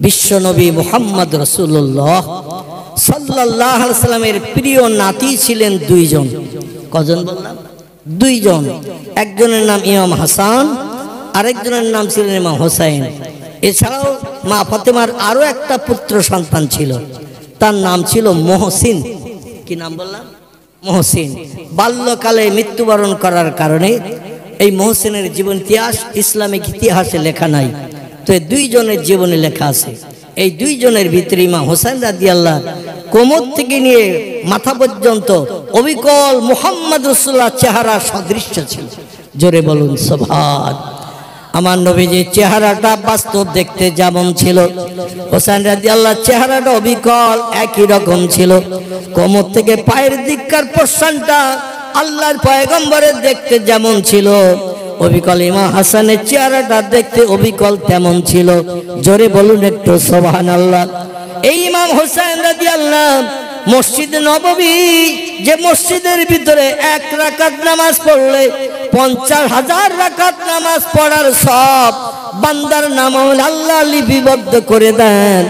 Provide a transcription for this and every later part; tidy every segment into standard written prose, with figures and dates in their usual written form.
বিশ্বনবী মুহাম্মদ রাসূলুল্লাহ সাল্লাল্লাহু আলাইহি সাল্লামের প্রিয় নাতি ছিলেন দুইজন। কজন বললাম? দুইজন। একজনের নাম ইমাম হাসান, আরেকজনের নাম ছিলেন ইমাম হোসেন। এছাড়াও মা ফাতেমার আরো একটা পুত্র সন্তান ছিল, তার নাম ছিল মহসিন। কি নাম বললাম? মহসিন। বাল্যকালে মৃত্যুবরণ করার কারণে এই মহসিনের জীবন ইতিহাস ইসলামিক ইতিহাসে লেখা নাই, তো এই দুইজনের জীবনে লেখা আছে। এই দুইজনের ভিতরে ইমাম হোসেন রাদিয়াল্লাহু কোমর থেকে নিয়ে মাথা পর্যন্ত অবিকল মুহাম্মদ রাসূলুল্লাহ চেহারা সদৃশ্য ছিল। জোরে বলুন সুবহান। আমার নবীজির চেহারাটা বাস্তব দেখতে যেমন ছিল, হোসেন রাদিয়াল্লাহু চেহারাটা অবিকল একই রকম ছিল। কোমর থেকে পায়ের দিককার পোর্শনটা আল্লাহর পয়গম্বরের দেখতে যেমন ছিল, অবিকল ইমাম হাসানের চেহারাটা দেখতে অবিকল তেমন ছিল। জোরে বলুন একটু সুবহানাল্লাহ। এই ইমাম হোসেন রাদিয়াল্লাহু মসজিদ নববী, যে মসজিদের ভিতরে এক রাকাত নামাজ পড়লে 50,000 রাকাত নামাজ পড়ার সব বান্দার নাম আল্লাহ লিপিবদ্ধ করে দেন,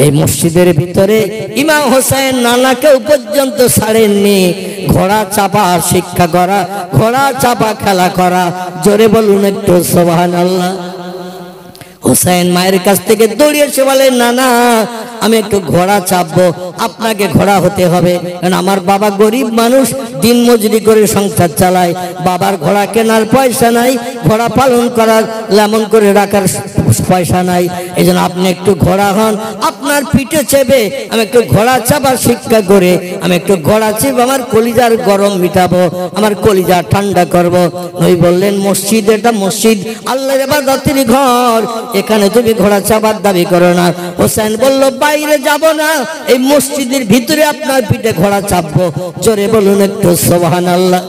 এই মসজিদের ভিতরে ইমাম হোসেন নানাকেও পর্যন্ত ছাড়েননি। ঘোড়া চাপা শিক্ষা করা, ঘোড়া চাপা খেলা করা। জোরে বলুন একটু সুবহানাল্লাহ। হোসেন মায়ের কাছ থেকে দৌড়িয়ে এসে বলে, না না আমি একটু ঘোড়া চাপবো। আপনাকে ঘোড়া হতে হবে, কারণ আমার বাবা গরিব মানুষ, দিন মজুরি করে সংসার চালায়, বাবার ঘোড়া কেনার পয়সা নাই, ঘোড়া পালন করার লেমন করে রাখার পয়সা নাই। এই জন্য আপনি একটু ঘোড়া হন, আপনার পিঠে চেপে আমি একটু ঘোড়া চাপার শিক্ষা করে আমি একটু ঘোড়া চেপে আমার কলিজার গরম মিটাবো, আমার কলিজা ঠান্ডা করবো। নবী বললেন, মসজিদ এটা মসজিদ, আল্লাহর ইবাদতের ঘর, এখানে তুমি ঘোড়া চাপার দাবি করো না। হোসেন বলল, বাইরে যাব না, এই মসজিদের ভিতরে আপনার পিঠে ঘোড়া চাপবো। জোরে বলুন একটু সুবহানাল্লাহ।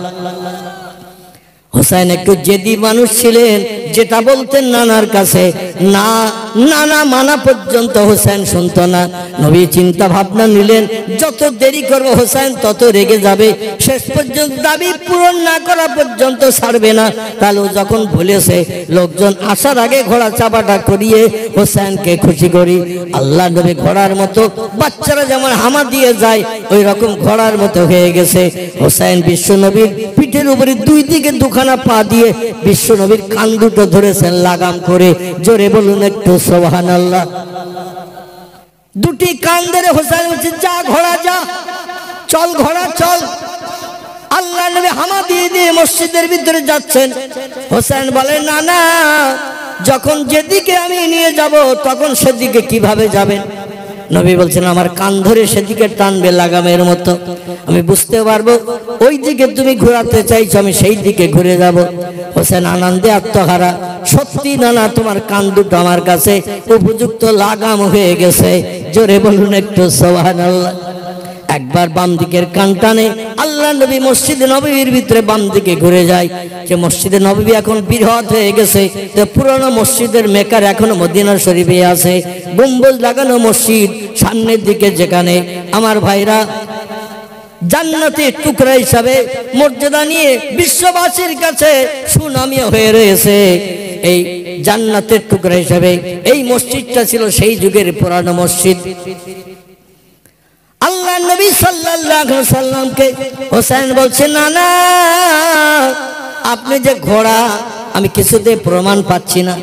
হোসেন একটু জেদি মানুষ ছিলেন, যেটা বলতেন নানার কাছে না, নানা মানা পর্যন্ত হোসেন শুনতো না। নবী চিন্তা ভাবনা নিলেন, যত দেরি করবো হোসেন তত রেগে যাবে, শেষ পর্যন্ত দাবি পূরণ না করা পর্যন্ত ছাড়বে না। তাহলে যখন বলেছে, লোকজন আসার আগে ঘোড়া চাপাটা করিয়ে হোসেনকে খুশি করি। আল্লাহ নবী ঘোড়ার মতো, বাচ্চারা যেমন হামা দিয়ে যায় ওই রকম ঘোড়ার মতো হয়ে গেছে। হোসেন বিশ্ব নবীর পিঠের উপরে দুই দিকে দুখানা পা দিয়ে বিশ্ব নবীর কান দুটো ধরেছেন লাগাম করে। জোরে বলুন একটু সুবহানাল্লাহ। দুটি কান ধরে হোসেন বলছে, যা ঘোড়া যা, চল ঘোড়া চল। আল্লাহ নবী হামা দিয়ে দিয়ে মসজিদের ভিতরে যাচ্ছেন। হোসেন বলে, না না, যখন যেদিকে আমি নিয়ে যাব তখন সেদিকে কিভাবে যাবেন? নবী বলছেন, আমার কান ধরে সেদিকে টানবে লাগামের মতো, আমি বুঝতে পারবো ওই দিকে তুমি ঘোরাতে চাইছো, আমি সেই দিকে ঘুরে যাব। হোসেন আনন্দে আত্মহারা, সত্যি নানা তোমার কান দুটো আমার কাছে উপযুক্ত লাগাম হয়ে গেছে। জোরে বলুন একটু সুবহানাল্লাহ। একবার বাম দিকের কান টানে, আল্লাহ নবী মসজিদে নববীর ভিতরে বাম দিকে ঘুরে যায়। যে মসজিদে নববী এখন বৃহৎ হয়ে গেছে, তো পুরনো মসজিদের মেকার এখনো মদিনা শরীফে আছে, গম্বুজ লাগানো মসজিদ। সামনের দিকে যেখানে আমার ভাইরা জান্নাতের টুকরা হিসাবে মর্যাদা নিয়ে বিশ্ববাসীর কাছে সুনামি হয়ে রয়েছে, এই জান্নাতের টুকরা হিসাবে এই মসজিদটা ছিল সেই যুগের পুরানো মসজিদ। আল্লাহ নবী সাল্লাল্লাহু আলাইহি সাল্লামকে হোসেন বলছে, না না, আপনি যে ঘোড়া, আমি কিছুতে প্রমাণ পাচ্ছি না।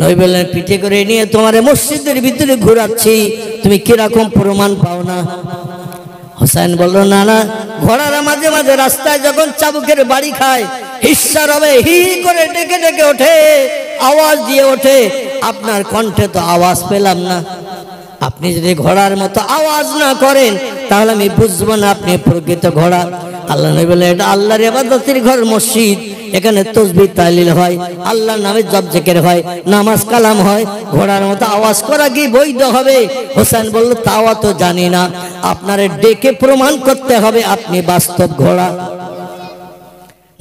নবী বললেন, পিঠে করে নিয়ে তোমার মসজিদের ভিতরে ঘোরাচ্ছি, তুমি কিরকম প্রমাণ পাও না? হোসেন বলল, না না, ঘোড়ারা মাঝে মাঝে রাস্তায় যখন চাবুকের বাড়ি খায়, হিস্সা রবে হি করে ডেকে ডেকে ওঠে, আওয়াজ দিয়ে ওঠে, আপনার কণ্ঠে তো আওয়াজ পেলাম না। আপনি যদি ঘোড়ার মতো আওয়াজ না করেন তাহলে আমি বুঝবো না আপনি প্রকৃত ঘোড়া। আল্লাহ নবী বলেন, এটা আল্লাহর ইবাদতের ঘর মসজিদ, এখানে তাসবিহ তাহলিল হয়, আল্লাহর নামে জপ জিকির হয়, নামাজ কালাম হয়, ঘোড়ার মতো আওয়াজ করা কি বৈধ হবে? হোসেন বলল, তাও তো জানি না, আপনারে ডেকে প্রমাণ করতে হবে আপনি বাস্তব ঘোড়া।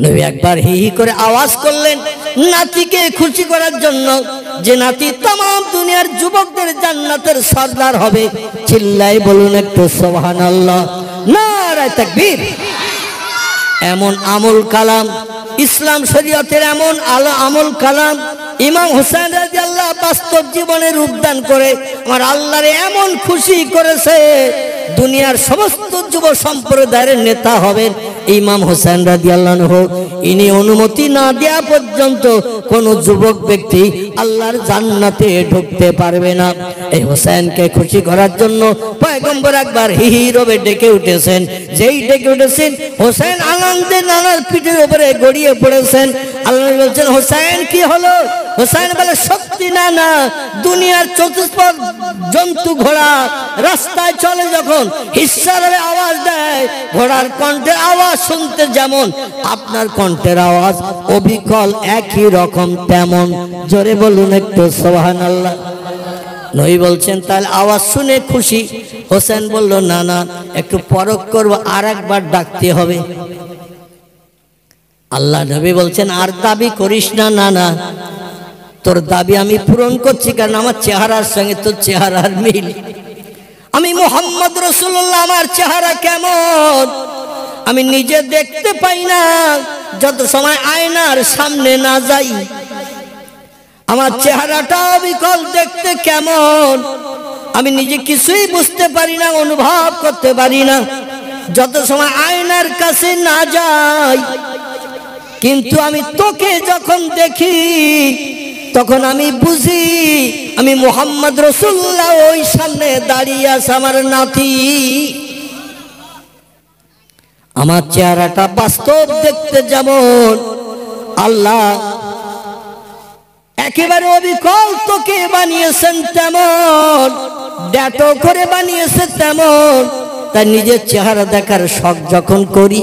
নবী একবার হি হি করে আওয়াজ করলেন নাতিকে খুশি করার জন্য, যে নাতি तमाम দুনিয়ার যুবকদের জান্নাতের সর্দার হবে। চিল্লাই বলুন একটু সুবহানাল্লাহ, নারায়ে তাকবীর। এমন আমল কালাম, ইসলাম শরীয়তের এমন আমল কালাম ইমাম হোসেন রাদিয়াল্লাহু বাস্তব জীবনে রূপদান করে আমার আল্লাহর এমন খুশি করেছে, দুনিয়ার সমস্ত যুব সম্প্রদায়ের নেতা হবেন ইমাম হোসেন রাদিয়াল্লাহু আনহু। ইনি অনুমতি না দেওয়া পর্যন্ত কোন যুবক ব্যক্তি আল্লাহর জান্নাতে ঢুকতে পারবে না। এই হোসেনকে খুশি করার জন্য পয়গম্বর একবার হিহিরবে ডেকে উঠেছেন। যেই ডেকে উঠেছেন হোসেন আনন্দে নানার পিঠের উপরে গড়িয়ে পড়েছেন। আল্লাহ বলছেন, হোসেন কি হলো? হোসেন বলে, সত্যি না না, দুনিয়ার চতুষ্পদ জন্তু ঘোড়া রাস্তায় চলে যখন হিসাবে আওয়াজ দেয়, ঘোড়ার কণ্ঠের আওয়াজ শুনতে যেমন আপনার কণ্ঠের আওয়াজ অবিকল একই রকম তেমন। জোরে বলুন একটু সুবহানাল্লাহ। নবী বলছেন, তাহলে আওয়াজ শুনে খুশি? হোসেন বলল, না না, একটু পরখ করবো, আর একবার ডাকতে হবে। আল্লাহ নবী বলছেন, আর দাবি করিস না। না না, তোর দাবি আমি পূরণ করছি, কারণ আমার চেহারার সঙ্গে তোর চেহারার মিল। আমি মুহাম্মদ রাসূলুল্লাহ, আমার চেহারা কেমন আমি নিজে দেখতে পাই না যত সময় আয়নার সামনে না যাই। আমার চেহারাটা অবিকল দেখতে কেমন আমি নিজে কিছুই বুঝতে পারি না, অনুভব করতে পারি না যত সময় আয়নার কাছে না যাই। কিন্তু আমি তোকে যখন দেখি তখন আমি বুঝি আমি মুহাম্মদ রাসূলুল্লাহ, ওই সামনে দাঁড়িয়ে আছে আমার নাতি। আমার চেহারাটা বাস্তব দেখতে যেমন আল্লাহ একেবারে অবিকল তোকে বানিয়েছেন তেমন, ড্যাটো করে বানিয়েছে তেমন। তাই নিজের চেহারা দেখার শখ যখন করি,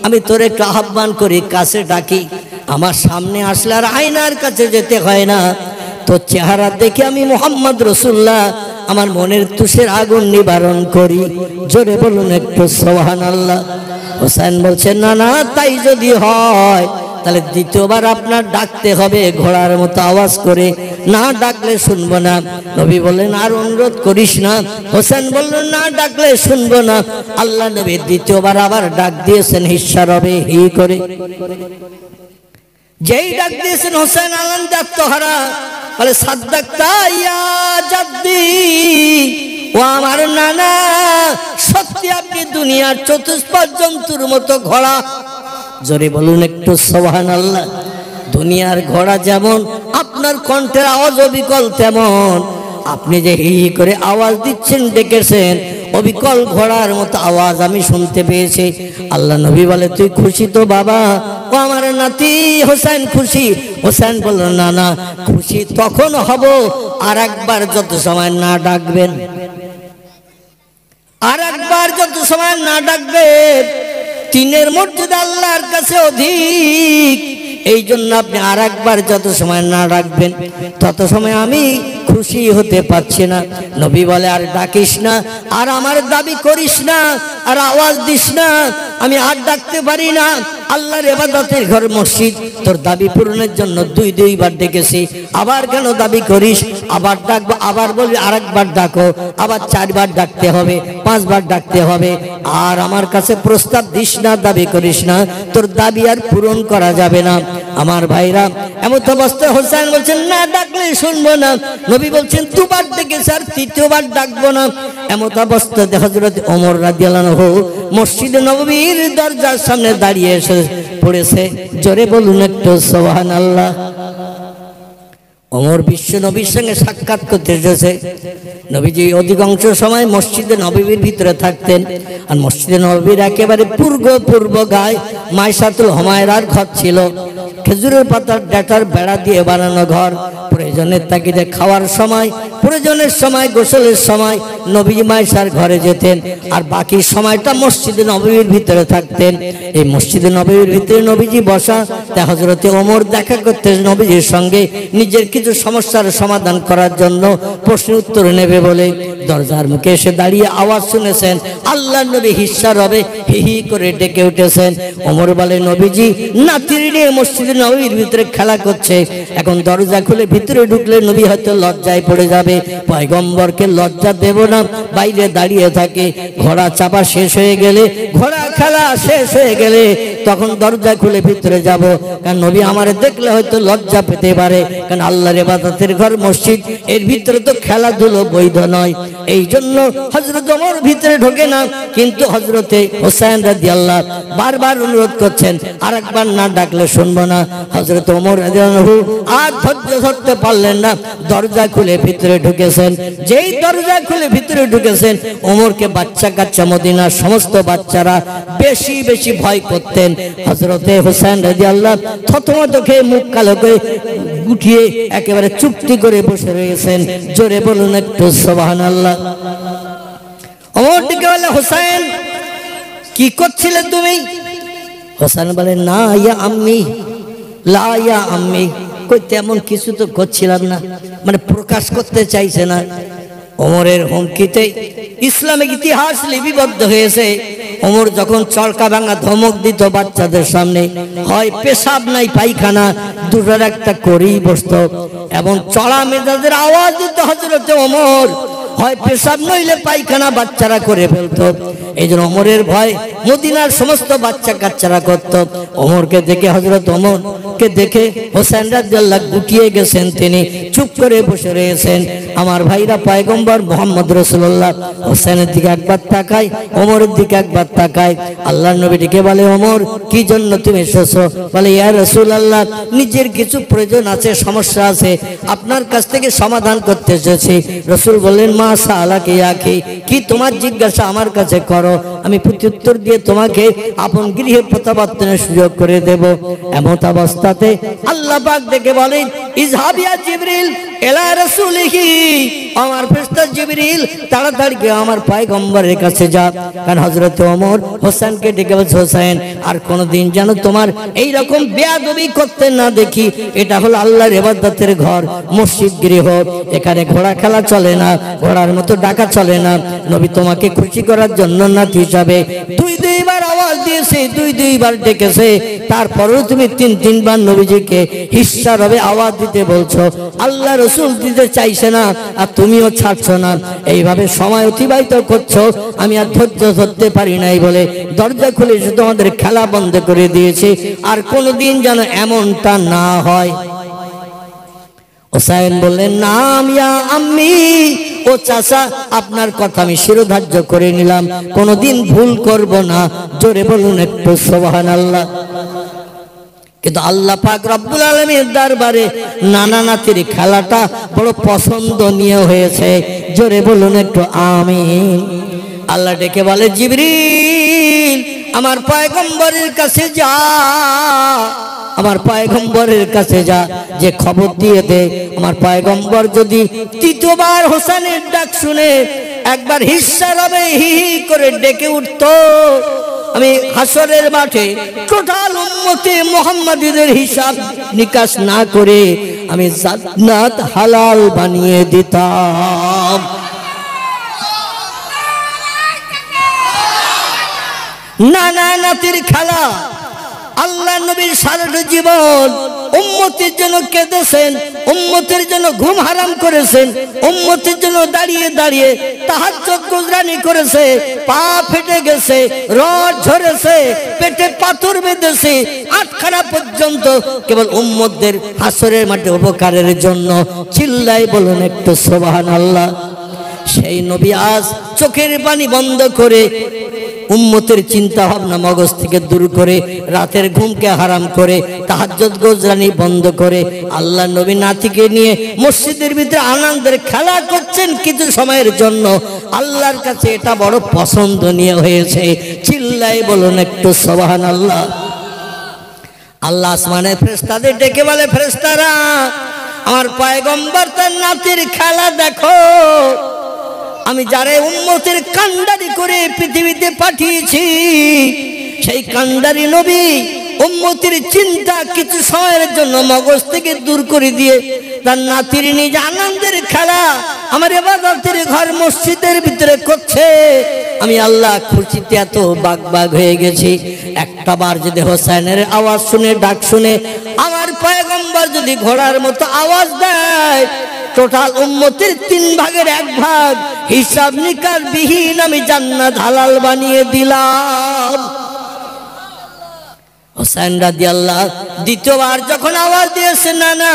আমি তোরে একটু আহ্বান করি, কাছে ডাকি, আমার সামনে আসলে আর আয়নার কাছে যেতে হয় না। তোর চেহারা দেখে আমি মুহাম্মদ রাসূলুল্লাহ আমার মনের তুষের আগুন নিবারণ করি। জোরে বলুন একটু সুবহানাল্লাহ। হোসেন বলছেন, না না, তাই যদি হয় তাহলে দ্বিতীয়বার আপনার ডাকতে হবে ঘোড়ার মতো আওয়াজ করে, না ডাকলে শুনবো না। নবী বললেন, আর অনুরোধ করিস না। হোসেন বললেন, না ডাকলে শুনবো না। আল্লাহ নবী দ্বিতীয়বার আবার ডাক দিয়েছেন হিসাবে হি করে। যেই ডাক দিয়েছেন হোসেন আনন্দ আত্মহারা বলে, সাদ্দাক্তা ইয়া জাদ্দি, ও আমার নানা, সত্যি আপনি দুনিয়ার চতুষ্পদ জন্তুর মতো ঘোড়া। জোরে বলুন একটু সুবহানাল্লাহ। দুনিয়ার ঘোড়া যেমন আপনার কণ্ঠের আওয়াজ অবিকল তেমন। আপনি যে হি হি করে আওয়াজ দিচ্ছেন, ডেকেছেন, অবিকল ঘোড়ার মতো আওয়াজ আমি শুনতে পেয়েছি। আল্লাহ নবী বলে, তুই খুশি তো বাবা? ও আমার নাতি হোসেন খুশি? হোসেন বলল, না না, খুশি তখন হব আর একবার যত সময় না ডাকবেন, আর একবার যত সময় না ডাকবেন। তিনের মর্যাদা আল্লাহর কাছে অধিক, এই জন্য আপনি আর একবার যত সময় না ডাকবেন তত সময় আমি খুশি হতে পারছি না। নবী বলে, আর ডাকিস না, আর আমার দাবি করিস না, আর আওয়াজ দিস না, আমি আর ডাকতে পারি না। আল্লাহর ইবাদতের ঘর মসজিদ, তোর দাবি পূরণের জন্য দুইবার ডেকেছি, আবার কেন দাবি করিস? আবার ডাকবো, আবার বলবি আরেকবার ডাকো, আবার 4 বার ডাকতে হবে, 5 বার ডাকতে হবে। আর আমার কাছে প্রস্তাব দিস না, দাবি করিস না, তোর দাবি আর পূরণ করা যাবে না। আমার ভাইরা, এমত অবস্থায় হোসেন বলছেন, না ডাকলে শুনবো না। নবী বলছেন, 2 বার ডেকেছে, আর 3য় বার ডাকবো না। এমত অবস্থায় হযরত ওমর রাদিয়াল্লাহু আনহু মসজিদে নববীর দরজার সামনে দাঁড়িয়ে এসে পড়েছে। জোরে বলুন একটু সুবহানাল্লাহ। ওমর বিশ্ব নবীর সঙ্গে সাক্ষাৎ করতে এসেছে। নবীজি অধিকাংশ সময় মসজিদে নববীর ভিতরে থাকতেন, আর মসজিদে নববীর একেবারে পূর্ব গায়ে মাইসাতুল হুমায়রার ঘর ছিল। খেজুরের পাতার ডাটার বেড়া দিয়ে বানানো ঘর। প্রয়োজনের তাগিদে খাওয়ার সময়, প্রয়োজনের সময়, গোসলের সময় নবীজি মাইশার ঘরে যেতেন, আর বাকি সময়টা মসজিদে নববীর ভিতরে থাকতেন। এই মসজিদে নববীর ভিতরে নবীজি বসা, তাই হযরতে ওমর দেখা করতে নবীজির সঙ্গে নিজের কিছু সমস্যার সমাধান করার জন্য প্রশ্ন উত্তর নেবে বলে দরজার মুখে এসে দাঁড়িয়ে আওয়াজ শুনেছেন। আল্লাহ নবী হিসার হবে হি হি করে ডেকে উঠেছেন। ওমর বলে, নবীজি নাতির নিয়ে মসজিদে নববীর ভিতরে খেলা করছে, এখন দরজা খুলে ভিতরে ঢুকলে নবী হয়তো লজ্জায় পড়ে যাবে। পয়গম্বরকে লজ্জা দেব না, বাইরে দাঁড়িয়ে থাকে। ঘোড়া চাপা শেষ হয়ে গেলে, ঘোড়া খেলা শেষ হয়ে গেলে তখন দরজা খুলে ভিতরে যাব, কারণ নবী আমারে দেখলে হয়তো লজ্জা পেতে পারে, কারণ আল্লাহর ইবাদতের ঘর মসজিদ, এর ভিতরে তো খেলাধুলো বৈধ নয়। এই জন্য হযরত ওমর ভিতরে ঢোকে না, কিন্তু হযরতে হোসেন রাদিয়াল্লাহু বারবার অনুরোধ করছেন, আরেকবার না ডাকলে শুনবো না। হযরত ওমর রাদিয়াল্লাহু আর ধৈর্য ধরতে পারলেন না, দরজা খুলে ভিতরে ঢুকেছেন। যেই দরজা খুলে ভিতরে ঢুকেছেন, ওমরকে বাচ্চা কাচ্চা মদিনার সমস্ত বাচ্চারা বেশি বেশি ভয় করতেন। হযরতে হোসেন রাদিয়াল্লাহু থতমত খেয়ে মুখ কালো করে গুটিয়ে একেবারে চুপটি করে বসে রয়েছেন। জোরে বলুন একটু সুবহানাল্লাহ। ওমর ডেকে বলে, হোসেন কি করছিলে তুমি? হোসেন বলে, না ইয়া আম্মি, লা ইয়া আম্মি, কই তেমন কিছু তো করছিলাম না, মানে প্রকাশ করতে চাইছে না। ওমরের হুমকিতে ইসলামিক ইতিহাস লিপিবদ্ধ হয়েছে। ওমর যখন চরকা ভাঙা ধমক দিত বাচ্চাদের সামনে, হয় পেশাব নাই পায়খানা, দুটোর একটা করেই বসতো, এবং চড়া মেজাজের আওয়াজ দিত হযরতে ওমর, হয় পেশাব নইলে পায়খানা বাচ্চারা করে ফেলতো। এই জন্য ওমরের ভয় মদিনার সমস্ত বাচ্চা কাচ্চারা করত। ওমরকে দেখে, হযরত ওমরকে দেখে হোসেন রাদিয়াল্লাহু গুটিয়ে গেছেন, তিনি চুপ করে বসে রয়েছেন। আমার ভাইরা, পয়গম্বর মুহাম্মদ রাসূলুল্লাহ হোসেনের দিকে একবার তাকায়, ওমরের দিকে একবার তাকায়। আল্লাহর নবী ডেকে বলে, ওমর কি জন্য তুমি এসেছো? বলে, ইয়া রাসূলুল্লাহ, নিজের কিছু প্রয়োজন আছে, সমস্যা আছে, আপনার কাছ থেকে সমাধান করতে এসেছি। রাসূল বললেন, মা সালাকে ইয়াকি, কি তোমার জিজ্ঞাসা আমার কাছে করো, আমি প্রত্যুত্তর দিয়ে তোমাকে আপন গৃহে প্রত্যাবর্তনের সুযোগ করে দেব। এমন অবস্থাতে আল্লাহ পাক ডেকে বলেন, ইযহাব ইয়া জিবরিল ইলা রাসূলিহি, আমার ফেরেশতা জিবরিল তাড়াতাড়ি গিয়ে আমার পয়গম্বরের কাছে যা। কারণ হযরত ওমর হোসেনকে ডেকে বলছে, হোসেন আর কোনদিন যেন তোমার এই রকম বেয়াদবি করতে না দেখি। এটা হলো আল্লাহর ইবাদতের ঘর, মসজিদ গৃহ, এখানে ঘোড়া খেলা চলে না, ঘোড়ার মতো ডাকা চলে না। নবী তোমাকে খুশি করার জন্য নাতি হিসাবে দুইবার আওয়াজ দিয়েছে, দুইবার ডেকেছে, তারপরেও তুমি তিনবার নবীজিকে হিস্সার হবে আওয়াজ দিতে বলছো। আল্লাহ রাসূল দিতে চাইছে না, আর তুমিও ছাড়ছো না, এইভাবে সময় অতিবাহিত করছো। আমি আর ধৈর্য ধরতে পারি নাই বলে দরজা খুলে তোমাদের খেলা বন্ধ করে দিয়েছে, আর কোনোদিন যেন এমনটা না হয়। হোসেন বললেন, নাম ইয়া আম্মি, ও চাচা, আপনার কথা আমি শিরোধার্য করে নিলাম, কোনোদিন ভুল করব না। জোরে বলুন একটু সুবহানাল্লাহ। কিন্তু আল্লাহ পাক রব্বুল আলামিনের দরবারে নানা নাতির খেলাটা বড় পছন্দনীয় হয়েছে। জোরে বলুন একটু আমিন। আল্লাহ ডেকে বলে, জিবরিল আমার পয়গম্বরের কাছে যা, আমার পয়গম্বরের কাছে যা, যে খবর দিয়ে দে আমার পয়গম্বর যদি তৃতীয়বার হোসেনের ডাক শুনে একবার হিস্সার হবে হি হি করে ডেকে উঠতো, আমি হাসরের মাঠে টোটাল উম্মতে মুহাম্মাদীদের হিসাব নিকাশ না করে আমি জান্নাত হালাল বানিয়ে দিতাম। নানা নাতির খেলা, আল্লাহ নবীর সারাটা জীবন উম্মতের জন্য কেঁদেছেন, উম্মতের জন্য ঘুম হারাম করেছেন, উম্মতের জন্য দাঁড়িয়ে দাঁড়িয়ে তাহাজ্জুদ গুজরানি করেছে, পা ফেটে গেছে, রড ঝরেছে, পেটে পাথর বেঁধেছে, আটখানা পর্যন্ত কেবল উম্মতদের হাসরের মাঠে উপকারের জন্য। চিল্লাই বলুন একটু সুবহানাল্লাহ। সেই নবী আজ চোখের পানি বন্ধ করে, উম্মতের চিন্তা ভাবনা মগজ থেকে দূর করে, রাতের ঘুমকে হারাম করে, তাহাজ্জুদ গুজরানি বন্ধ করে আল্লাহ নবী নাতিকে নিয়ে মসজিদের ভিতরে আনন্দের খেলা করছেন কিছু সময়ের জন্য। আল্লাহর কাছে এটা বড় পছন্দনীয় হয়েছে। চিল্লাই বলুন একটু সুবহানাল্লাহ। আল্লাহ আসমানের ফেরেশতাদের ডেকে বলে, ফেরেশতারা আমার পয়গম্বর তার নাতির খেলা দেখো, আমি যারে উম্মতের কান্ডারি করে পৃথিবীতে পাঠিয়েছি, সেই কান্ডারি নবী উম্মতের চিন্তা কিছু সময়ের জন্য মগজ থেকে দূর করে দিয়ে তার নাতির নিজ আনন্দের খেলা আমার ইবাদতের ঘর মসজিদের ভিতরে করছে। আমি আল্লাহ খুশিতে এত বাগবাগ হয়ে গেছি। একটা বার যদি হোসেনের আওয়াজ শুনে, ডাক শুনে আমার পয়গম্বর যদি ঘোড়ার মতো আওয়াজ দেয়, টোটাল উম্মতের 3 ভাগের 1 ভাগ হিসাব নিকাশ বিহীন আমি জান্নাত হালাল বানিয়ে দিলাম। হোসেন রাদিয়াল্লাহু দ্বিতীয়বার যখন আওয়াজ দিয়েছেন, না না,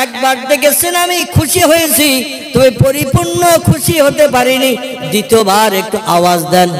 একবার দেখেছেন আমি খুশি হয়েছি, তবে পরিপূর্ণ খুশি হতে পারিনি, দ্বিতীয়বার একটু আওয়াজ দেন।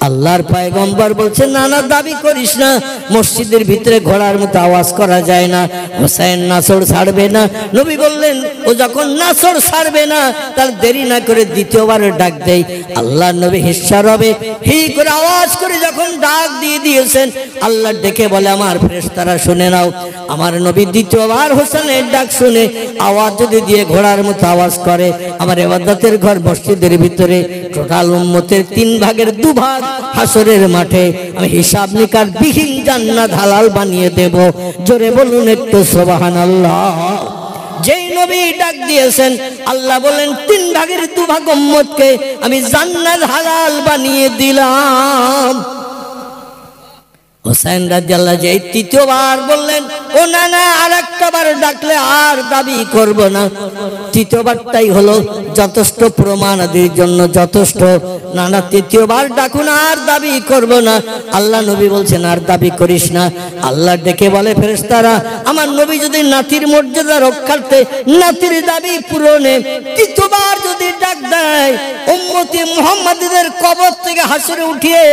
আল্লাহর পয়গম্বর বলছেন, না না, দাবি করিস না, মসজিদের ভিতরে ঘোড়ার মতো আওয়াজ করা যায় না, হোসেন নাসড় ছাড়বে না। নবী বললেন, ও যখন নাসড় ছাড়বে না, তাহলে দেরি না করে দ্বিতীয়বার ডাক দেই। আল্লাহর নবী হিস্সার হবে হি করে আওয়াজ করে যখন ডাক দিয়ে দিয়েছেন, আল্লাহ ডেকে বলে, আমার ফেরেশতারা শুনে নাও, আমার নবী দ্বিতীয়বার হোসেনের ডাক শুনে আওয়াজ যদি দিয়ে ঘোড়ার মতো আওয়াজ করে, আমার ইবাদতের ঘর মসজিদের ভিতরে টোটাল উম্মতের 3 ভাগের 2 ভাগ হাসরের মাঠে আমি হিসাব নিকার বিহীন জান্নাত হালাল বানিয়ে দেব। জোরে বলুন একটু সুবহানাল্লাহ। যেই নবী ডাক দিয়েছেন, আল্লাহ বলেন 3 ভাগের 2 ভাগ উম্মতকে আমি জান্নাত হালাল বানিয়ে দিলাম। হোসেন রাদিয়াল্লাহু যেই তৃতীয়বার বললেন, ও না না, আরেকটা বার ডাকলে আর দাবি করব না, তৃতীয়বারটাই হলো যথেষ্ট, প্রমাণ আদির জন্য যথেষ্ট, না না, তৃতীয়বার ডাকুন, আর দাবি করব না। আল্লাহ নবী বলছেন, আর দাবি করিস না। আল্লাহ ডেকে বলে, ফেরেশতারা, আমার নবী যদি নাতির মর্যাদা রক্ষার্থে, নাতির দাবি পূরণে তৃতীয়বার যদি ডাক দেয়, উম্মতি মুহাম্মাদীদের কবর থেকে হাসরে উঠিয়ে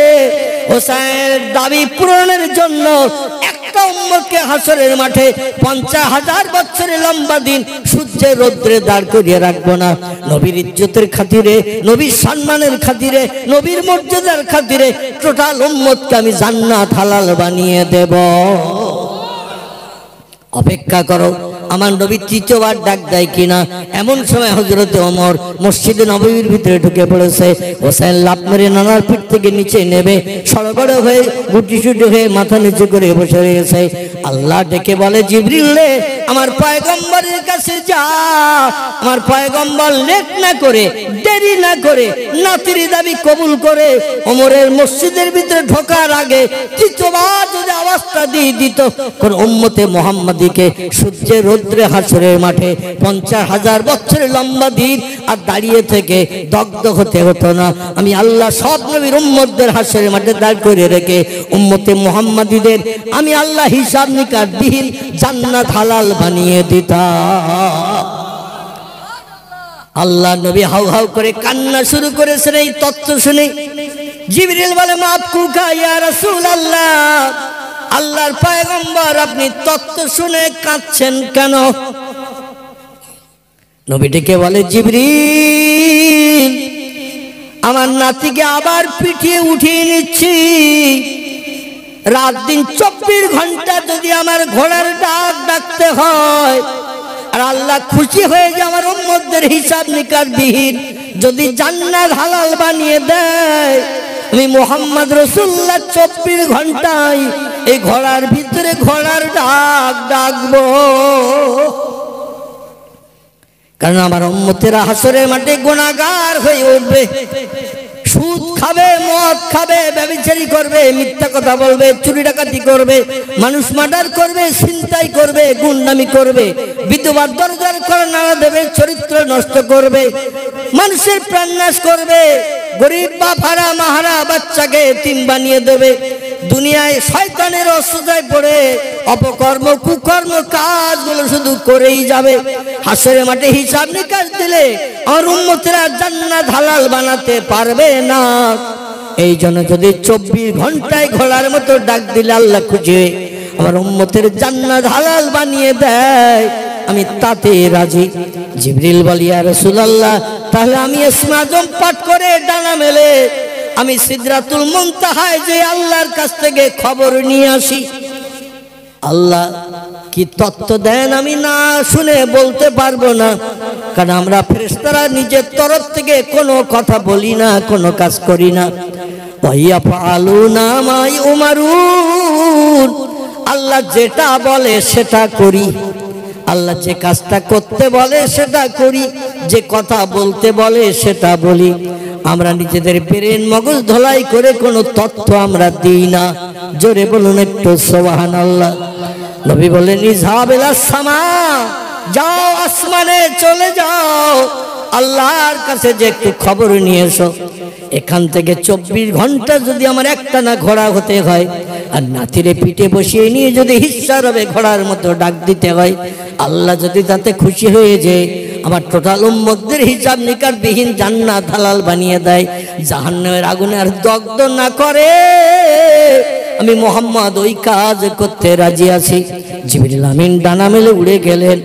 হোসেনের দাবি পূরণের জন্য একটা উম্মতকে হাসরের মাঠে 50,000 বছরের লম্বা দিন সূর্যের রৌদ্রে দাঁড় করিয়ে রাখবো না। নবীর ইজ্জতের খাতিরে, নবীর সম্মানের খাতিরে, নবীর মর্যাদার খাতিরে টোটাল উম্মতকে আমি জান্নাত হালাল বানিয়ে দেব। অপেক্ষা করো, আমার নবী তৃতীয়বার ডাক দেয় কিনা। এমন সময় হযরতে ওমর মসজিদে নববীর ভিতরে ঢুকে পড়েছে। হোসেন লাফ মেরে নানার পিঠ থেকে নিচে নেবে সড়গড় হয়ে গুটিসুটি হয়ে মাথা নিচু করে বসে রয়েছে। আল্লাহ ডেকে বলে, জিবরিল রে, আমার পয়গম্বরের কাছে যা, আমার পয়গম্বর লেট না করে, দেরি না করে নাতির দাবি কবুল করে ওমরের মসজিদের ভিতরে ঢোকার আগে তৃতীয়বার যদি আওয়াজটা দিয়ে দিত, কোন উম্মতে মুহাম্মাদীকে সূর্যের রৌদ্রে হাসরের মাঠে 50,000 বছরের লম্বা দিন আর দাঁড়িয়ে থেকে দগ্ধ হতে হতো না। আমি আল্লাহ সব নবীর উম্মতদের হাসরের মাঠে দাঁড় করে রেখে উম্মতে মুহাম্মাদীদের আমি আল্লাহ হিসাব নিকাশ বিহীন জান্নাত হালাল বানিয়ে দিতাম। আল্লাহ নবী হাউ হাউ করে কান্না শুরু করেছেন এই তথ্য শুনে। জিবরিল বলে, মাফ কুকা ইয়া রাসূলুল্লাহ, আল্লাহর পয়গম্বর আপনি তথ্য শুনে কাঁদছেন কেন? নবী ডেকে বলে, জিবরিল, আমার নাতিকে আবার পিঠিয়ে উঠিয়ে নিচ্ছি, রাত দিন 24 ঘন্টা যদি আমার ঘোড়ার ডাক ডাকতে হয়, আর আল্লাহ খুশি হয়ে যে আমার উম্মতদের হিসাব নিকাশ বিহীন যদি জান্নাত হালাল বানিয়ে দেয়, আমি মুহাম্মদ রাসূলুল্লাহ 24 ঘন্টায় এই ঘোড়ার ভিতরে ঘোড়ার ডাক ডাকবো। কারণ আমার উম্মতেরা হাসরের মাঠে গুনাহগার হয়ে উঠবে, সুদ খাবে, মদ খাবে, ব্যভিচারী করবে, মিথ্যা কথা বলবে, চুরি ডাকাতি করবে, মানুষ মার্ডার করবে, ছিনতাই করবে, গুন্ডামি করবে, বিধবার দরজার করে নাড়া দেবে, চরিত্র নষ্ট করবে, মানুষের প্রাণ নাশ করবে, গরিব বাপ হারা মাহারা বাচ্চাকে এতিম বানিয়ে দেবে, দুনিয়ায় শয়তানের অসুদায় পড়ে অপকর্ম কুকর্ম কাজগুলো শুধু করেই যাবে। হাসরের মাঠে হিসাব নিকাশ দিলে আর উম্মতেরা জান্নাত হালাল বানাতে পারবে না। এই জন্য যদি 24 ঘন্টায় ঘোড়ার মতো ডাক দিলে আল্লাহ খুশি হয়ে আমার উম্মতের জান্নাত হালাল বানিয়ে দেয়, আমি তাতে রাজি। জিবরিল বলে, ইয়া রাসূলুল্লাহ, তাহলে আমি ইসমে আজম পাঠ করে ডানা মেলে আমি সিদরাতুল মুনতাহায় যে আল্লাহর কাছ থেকে খবর নিয়ে আসি। আল্লাহ কি তত্ত্ব দেন আমি না শুনে বলতে পারবো না, কারণ আমরা ফেরেশতারা নিজের তরফ থেকে কোনো কথা বলি না, কোনো কাজ করি না। ওয়াইয়াফআলুনা মা ইউমারুন, আল্লাহ যেটা বলে সেটা করি, আল্লাহ যে কাজটা করতে বলে সেটা করি, যে কথা বলতে বলে সেটা বলি। আমরা নিজেদের ব্রেন মগজ ধোলাই করে কোনো তথ্য আমরা দিই না। জোরে বলুন একটু সুবহানাল্লাহ। নবী বলেন, ইযহাব ইলাস সামা, যাও আসমানে চলে যাও, আল্লাহর কাছে যে একটু খবর নিয়ে এসো। এখান থেকে 24 ঘন্টা যদি আমার একটা না ঘোড়া হতে হয়, আর নাতিরে পিঠে বসিয়ে নিয়ে যদি হিস্সার হবে ঘোড়ার মতো ডাক দিতে হয়, আল্লাহ যদি তাতে খুশি হয়ে যায়, আমার টোটাল উম্মতদের হিসাব নিকাশ বিহীন জান্নাত হালাল বানিয়ে দেয়, জাহান্নামের আগুনে আর দগ্ধ না করে, আমি মুহাম্মদ ওই কাজ করতে রাজি আছি। জিবরিল আমিন ডানা মেলে উড়ে গেলেন।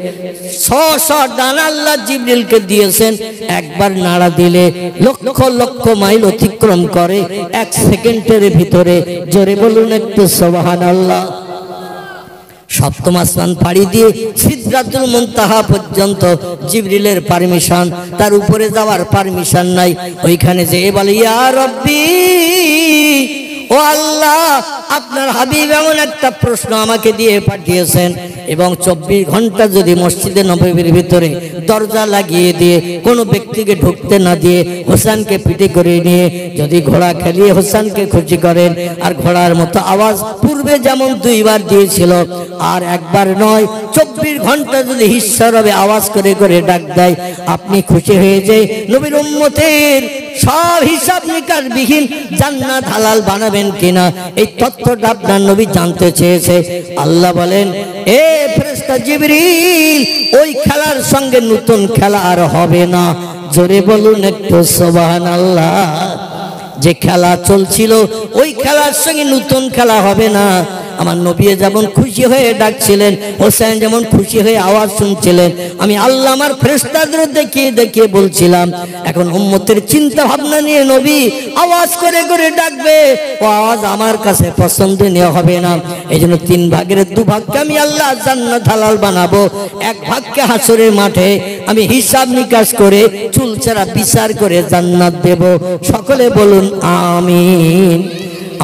600 ডানা আল্লাহ জিবরিলকে দিয়েছেন। একবার নাড়া দিলে লক্ষ লক্ষ মাইল অতিক্রম করে 1 সেকেন্ডের ভিতরে। জোরে বলুন একটু সুবহানাল্লাহ। সপ্তম আসমান পাড়ি দিয়ে সিদরাতুল মুনতাহা পর্যন্ত জিবরিলের পারমিশন, তার উপরে যাওয়ার পারমিশন নাই। ওইখানে যেয়ে বলে, ইয়া রব্বি, ও আল্লাহ, আপনার হাবিব এমন একটা প্রশ্ন আমাকে দিয়ে পাঠিয়েছেন, এবং 24 ঘন্টা যদি মসজিদে নববীর ভিতরে দরজা লাগিয়ে দিয়ে কোনো ব্যক্তিকে ঢুকতে না দিয়ে হোসেনকে পিঠে করে নিয়ে যদি ঘোড়া খেলিয়ে হোসেনকে খুশি করেন, আর ঘোড়ার মতো আওয়াজ পূর্বে যেমন 2 বার দিয়েছিল আর একবার নয়, 24 ঘন্টা যদি হিস্সার হবে আওয়াজ করে করে ডাক দেয়, আপনি খুশি হয়ে যায় নবীর উম্মতের সব হিসাব নিকাশ বিহীন জান্নাত হালাল বানাবেন কিনা, এই তথ্যটা আপনার নবী জানতে চেয়েছে। আল্লাহ বলেন, এ ফেরেশতা জিবরিল, ওই খেলার সঙ্গে নতুন খেলা আর হবে না। জোরে বলুন একটু সুবহানাল্লাহ। যে খেলা চলছিল ওই খেলার সঙ্গে নতুন খেলা হবে না। আমার নবী যেমন খুশি হয়ে ডাকছিলেন, হোসেন যেমন খুশি হয়ে আওয়াজ শুনছিলেন, আমি আল্লাহ আমার ফেরেশতাদের দেখিয়ে দেখিয়ে বলছিলাম, এখন উম্মতের চিন্তা ভাবনা নিয়ে নবী আওয়াজ করে করে ডাকবে, ও আওয়াজ আমার কাছে পছন্দনীয় হবে না। এই জন্য 3 ভাগের 2 ভাগকে আমি আল্লাহ জান্নাত হালাল বানাবো, 1 ভাগকে হাসরের মাঠে আমি হিসাব নিকাশ করে চুলচেরা বিচার করে জান্নাত দেব। সকলে বলুন আমিন।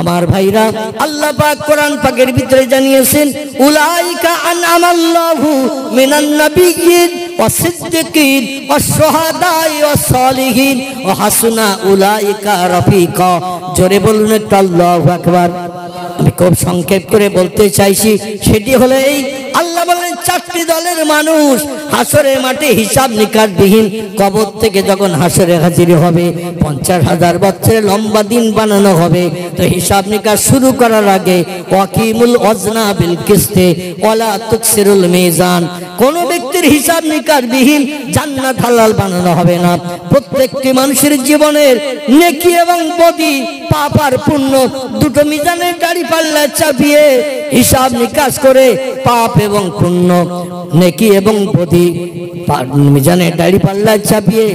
আমার ভাইরা, আল্লাহ পাক কোরআন পাকের ভিতরে জানিয়েছেন, উলাইকা আনআমাল্লাহু মিনান নাবিয়্যিন ওয়াস সিদ্দিকিন ওয়াস শুহাদাই ওয়াস সালিহিন ওয়া হাসুনা উলাইকা রাফিকা। জোরে বলুন একটু আল্লাহু আকবার। আমি খুব সংক্ষেপ করে বলতে চাইছি, সেটি হলো এই, আল্লাহ বলেন 4টি দলের মানুষ হাসরের মাঠে হিসাব নিকাশ বিহীন কবর থেকে যখন হাসরে হাজির হবে, 50,000 বছরের লম্বা দিন বানানো হবে। তো হিসাব নিকাশ শুরু করার আগে ওয়াকিমুল ওয়াজনা বিল কিসতে ওয়ালা তুকসিরুল মিজান, কোন ব্যক্তির হিসাব নিকাশ বিহীন জান্নাত হালাল বানানো হবে না। প্রত্যেকটি মানুষের জীবনের নেকি এবং বদি, পাপ আর পুণ্য দুটো মিজানের দাড়ি পাল্লা চাপিয়ে হিসাব নিকাশ করে পাপ এবং পুণ্য, নেকি এবং বদি মিজানের দাড়ি পাল্লা চাপিয়ে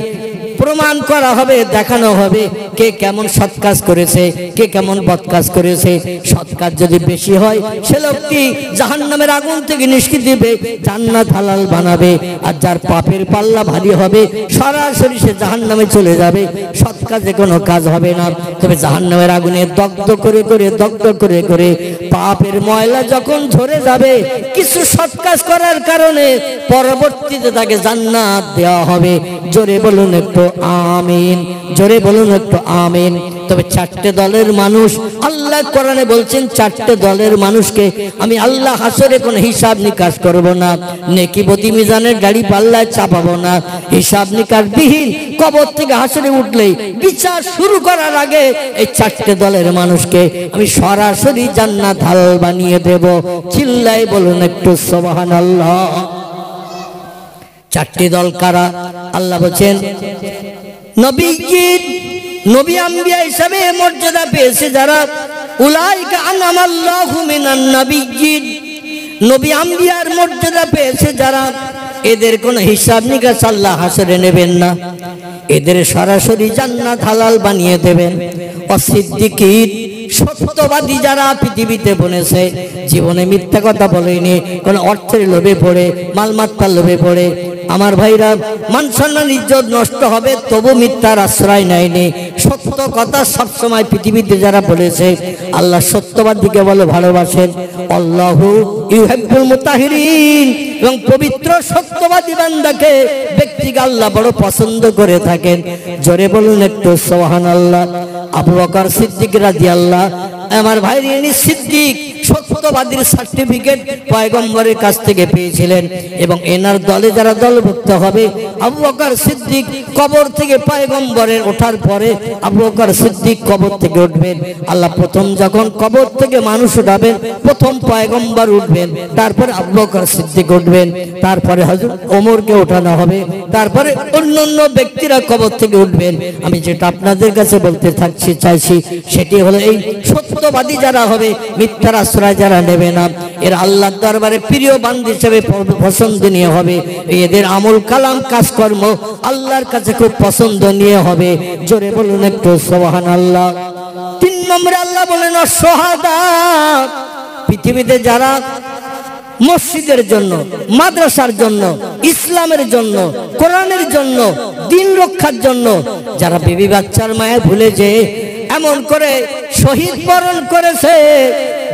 প্রমাণ করা হবে, দেখানো হবে কে কেমন সৎ কাজ করেছে, কে কেমন বদ কাজ করেছে। সৎ কাজ যদি বেশি হয় সে লোকটি জাহান্নামের আগুন থেকে নিষ্কৃতি দিবে, জান্নাত হালাল বানাবে। আর যার পাপের পাল্লা ভারী হবে সরাসরি সে জাহান্নামে চলে যাবে, সৎ কাজে কোনো কাজ হবে না। তবে জাহান্নামের আগুনে দগ্ধ করে করে দগ্ধ করে করে পাপের ময়লা যখন ঝরে যাবে, কিছু সৎ কাজ করার কারণে পরবর্তীতে তাকে জান্নাত দেওয়া হবে। জোরে বলুন একটু আমিন, জোরে বলুন একটু আমিন। তবে 4টে দলের মানুষ আল্লাহ কোরআনে বলছেন, 4টে দলের মানুষকে আমি আল্লাহ হাসরে কোনো হিসাব নিকাশ করব না, নেকি বদি মিজানের দাড়ি পাল্লায় চাপাবো না। হিসাব নিকাশ বিহীন কবর থেকে হাসরে উঠলেই বিচার শুরু করার আগে এই 4টে দলের মানুষকে আমি সরাসরি জান্নাত হালাল বানিয়ে দেব। চিল্লাই বলুন একটু সুবহানাল্লাহ। 4টি দল কারা? আল্লাহ বলেন, নবীগণ, নবী আম্বিয়া হিসাবে মর্যাদা পেয়েছে যারা, উলাইকা আনআমাল্লাহু মিনান নাবিয়্যিন, নবী আম্বিয়ার মর্যাদা পেয়েছে যারা, এদের কোনো হিসাব নিকাশ আল্লাহ হাসরে নেবেন না, এদের সরাসরি জান্নাত হালাল বানিয়ে দেবেন। অসিদ্দিকিন, সত্যবাদী যারা পৃথিবীতে বনেছে, জীবনে মিথ্যা কথা বলেনি, কোনো অর্থের লোভে পড়ে, মালমাত্রার লোভে পড়ে। আমার ভাইরা, মান সম্মান ইজ্জত নষ্ট হবে তবু মিথ্যার আশ্রয় নেয়নি, সত্য কথা সবসময় পৃথিবীতে যারা বলেছে। আল্লাহ সত্যবাদীকে বলে ভালোবাসেন, আল্লাহু ইউহিব্বুল মুতাহিরিন, এবং পবিত্র সত্যবাদী বান্দাকে ব্যক্তিকে আল্লাহ বড় পছন্দ করে থাকেন। জোরে বলুন একটু সুবহানাল্লাহ। আবু বকর সিদ্দিক রাদিয়াল্লাহু, আমার ভাই ইনি সিদ্দিক, সত্যবাদীর সার্টিফিকেট পয়গম্বরের কাছ থেকে পেয়েছিলেন। এবং এনার দলে যারা দলভুক্ত হবে, আবু বকর সিদ্দিক কবর থেকে পয়গম্বরের ওঠার পরে আবু বকর সিদ্দিক কবর থেকে উঠবেন। আল্লাহ প্রথম যখন কবর থেকে মানুষ উঠাবেন, প্রথম পয়গম্বর উঠবেন, তারপরে আবু বকর সিদ্দিক উঠবেন, তারপরে হযরত ওমরকে ওঠানো হবে, তারপরে অন্যান্য ব্যক্তিরা কবর থেকে উঠবেন। আমি যেটা আপনাদের কাছে বলতে চাইছি সেটি হলো, এই সত্যবাদী যারা হবে, মিথ্যার আশ্রয় যারা নেবে না, এর আল্লাহর দরবারে প্রিয় বান্দা হিসেবে পছন্দনীয় হবে। এদের আমল কালাম কাজকর্ম আল্লাহর কাছে খুব পছন্দনীয় হবে। জোরে বলুন একটু সুবহানাল্লাহ। 3 নম্বরে আল্লাহ বলেন আশ-শুহাদা, পৃথিবীতে যারা মসজিদের জন্য, মাদ্রাসার জন্য, ইসলামের জন্য, কোরআনের জন্য, দ্বীন রক্ষার জন্য যারা বিবি বাচ্চার মায়া ভুলে যে এমন করে শহীদ বরণ করেছে,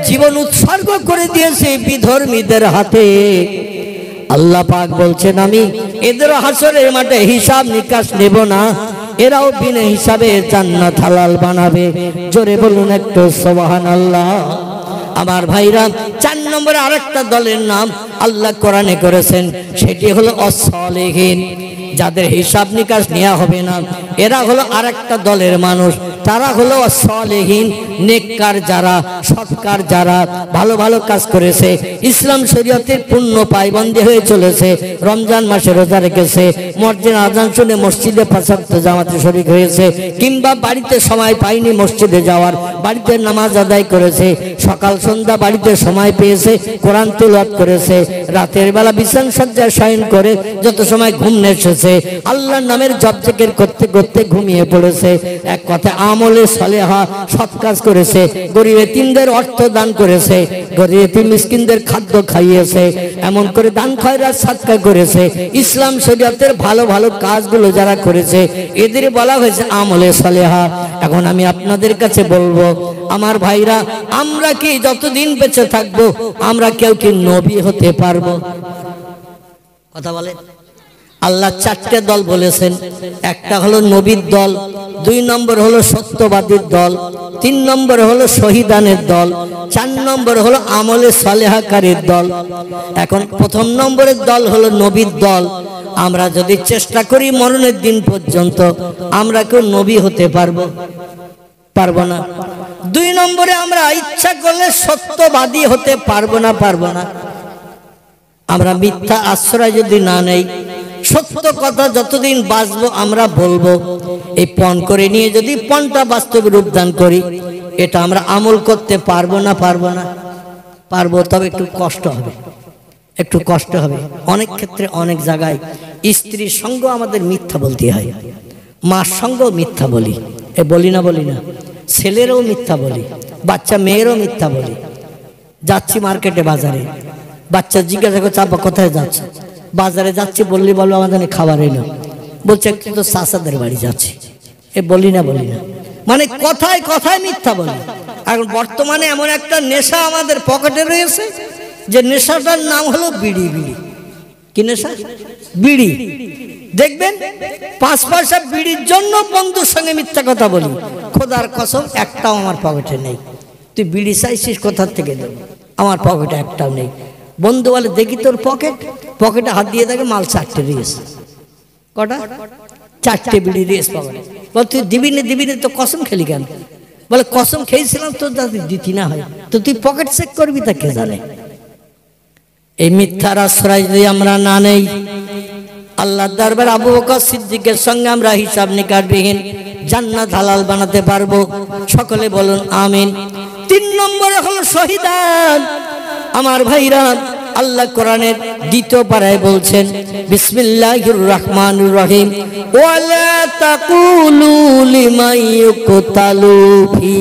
জীবন উৎসর্গ করে দিয়েছে বিধর্মীদের হাতে, আল্লাহ পাক বলছেন আমি এদের হাসরের মাঠে হিসাব নিকাশ নেব না, এরাও বিনা হিসাবে জান্নাত হালাল বানাবে। জোরে বলুন একটু সুবহানাল্লাহ। আমার ভাইরা, 4 নম্বরে আরেকটা দলের নাম আল্লাহ কোরআনে করেছেন, সেটি হলো আস-সালিহিন। যাদের হিসাব নিকাশ নেওয়া হবে না, এরা হলো আরেকটা দলের মানুষ। তারা হলো আস-সালিহিন, নেককার যারা, সৎকার যারা, ভালো ভালো কাজ করেছে, ইসলাম শরীয়তের পূর্ণ পায়বন্দী হয়ে চলেছে, রমজান মাসে রোজা রেখেছে, মসজিদে আযান শুনে মসজিদে 5 ওয়াক্ত জামাতে শরীক হয়েছে, কিংবা বাড়িতে সময় পায়নি মসজিদে যাওয়ার, বাড়িতে নামাজ আদায় করেছে, সকাল সন্ধ্যা বাড়িতে সময় পেয়েছে, কোরআন তিলাওয়াত করেছে, রাতের বেলা বিছানা সজ্জায় শয়ন করে যত সময় ঘুম এসেছে আল্লাহর নামের জপ জিকির করতে করতে ঘুমিয়ে পড়েছে। এক কথায় আমলে সালেহা, সৎ কাজ করেছে, গরীব এতিমদের অর্থ দান করেছে, গরীব এতিম মিসকিনদের খাদ্য খাইয়েছে, এমন করে দান খয়রাত সাদকা করেছে, ইসলাম শরীয়তের ভালো ভালো কাজগুলো যারা করেছে এদের বলা হয়েছে আমলে সালেহা। এখন আমি আপনাদের কাছে বলবো, আমার ভাইরা, আমরা কি যতদিন বেঁচে থাকবো আমরা কেউ কি নবী হতে পারবো? কথা বলে। আল্লাহ 4টে দল বলেছেন, একটা হলো নবীর দল, 2 নম্বর হলো সত্যবাদীর দল, 3 নম্বর হলো শহীদানের দল, 4 নম্বর হলো আমলে সালেহাকারীর দল। এখন 1 নম্বরের দল হলো নবীর দল। আমরা যদি চেষ্টা করি মরণের দিন পর্যন্ত, আমরা কেউ নবী হতে পারবো না। 2 নম্বরে আমরা ইচ্ছা করলে সত্যবাদী হতে পারবো না। আমরা মিথ্যা আশ্রয় যদি না নেই, সত্য কথা যতদিন বাঁচবো আমরা বলবো। এই পণ করে নিয়ে যদি পণটা বাস্তবে রূপদান করি, এটা আমরা আমল করতে পারবো না? পারবো, তবে একটু কষ্ট হবে। অনেক ক্ষেত্রে অনেক জায়গায় স্ত্রীর সঙ্গ আমাদের মিথ্যা বলতে হয়, মার সঙ্গেও মিথ্যা বলি, বলি না, ছেলেরও মিথ্যা বলি, বাচ্চা মেয়েরও মিথ্যা বলি। যাচ্ছি মার্কেটে, বাজারে, বাচ্চা জিজ্ঞাসা করছে আব্বা কোথায় যাচ্ছে? বাজারে যাচ্ছি বললি বলো আমাদের খাবার এলো, বলছে একটু তো চাচাদের বাড়ি যাচ্ছি, বলি না, মানে কথায় কথায় মিথ্যা বলি। এখন বর্তমানে এমন একটা নেশা আমাদের পকেটে রয়েছে, যে নেশাটার নাম হলো বিড়ি। কি নেশা? বিড়ি। দেখবেন 5 পয়সা বিড়ির জন্য বন্ধুর সঙ্গে মিথ্যা কথা বলি। খোদার কসম, একটাও আমার পকেটে নেই। তুই বিড়ি চাইছিস, কোথার থেকে দেবো? আমার পকেটে একটাও নেই। বন্ধু বলে দেখি তোর পকেটে হাত দিয়ে দেখে মাল 4টে দিয়েছে। কটা? 4টে বিড়ি দিয়েছে পকেটে। বল তুই দিবি না, তো কসম খেলি কেন? বলে কসম খেয়েছিলাম তোর যাতে দিতি না হয়, তো তুই পকেট চেক করবি, তা কে জানে। এই মিথ্যার আশ্রয় যদি আমরা না নেই, আল্লাহর দরবারে আবু বকর সিদ্দিকের সঙ্গে আমরা হিসাব নিকাশবিহীন জান্নাত হালাল বানাতে পারবো। সকলে বলুন আমিন। 3 নম্বরে হলো শহীদান। আমার ভাইরা, আল্লাহ কোরআনের 2 পারায় বলছেন, বিসমিল্লাহির রহমানির রহিম, ওয়ালা তাকুলু লিমান ইউকতালু ফি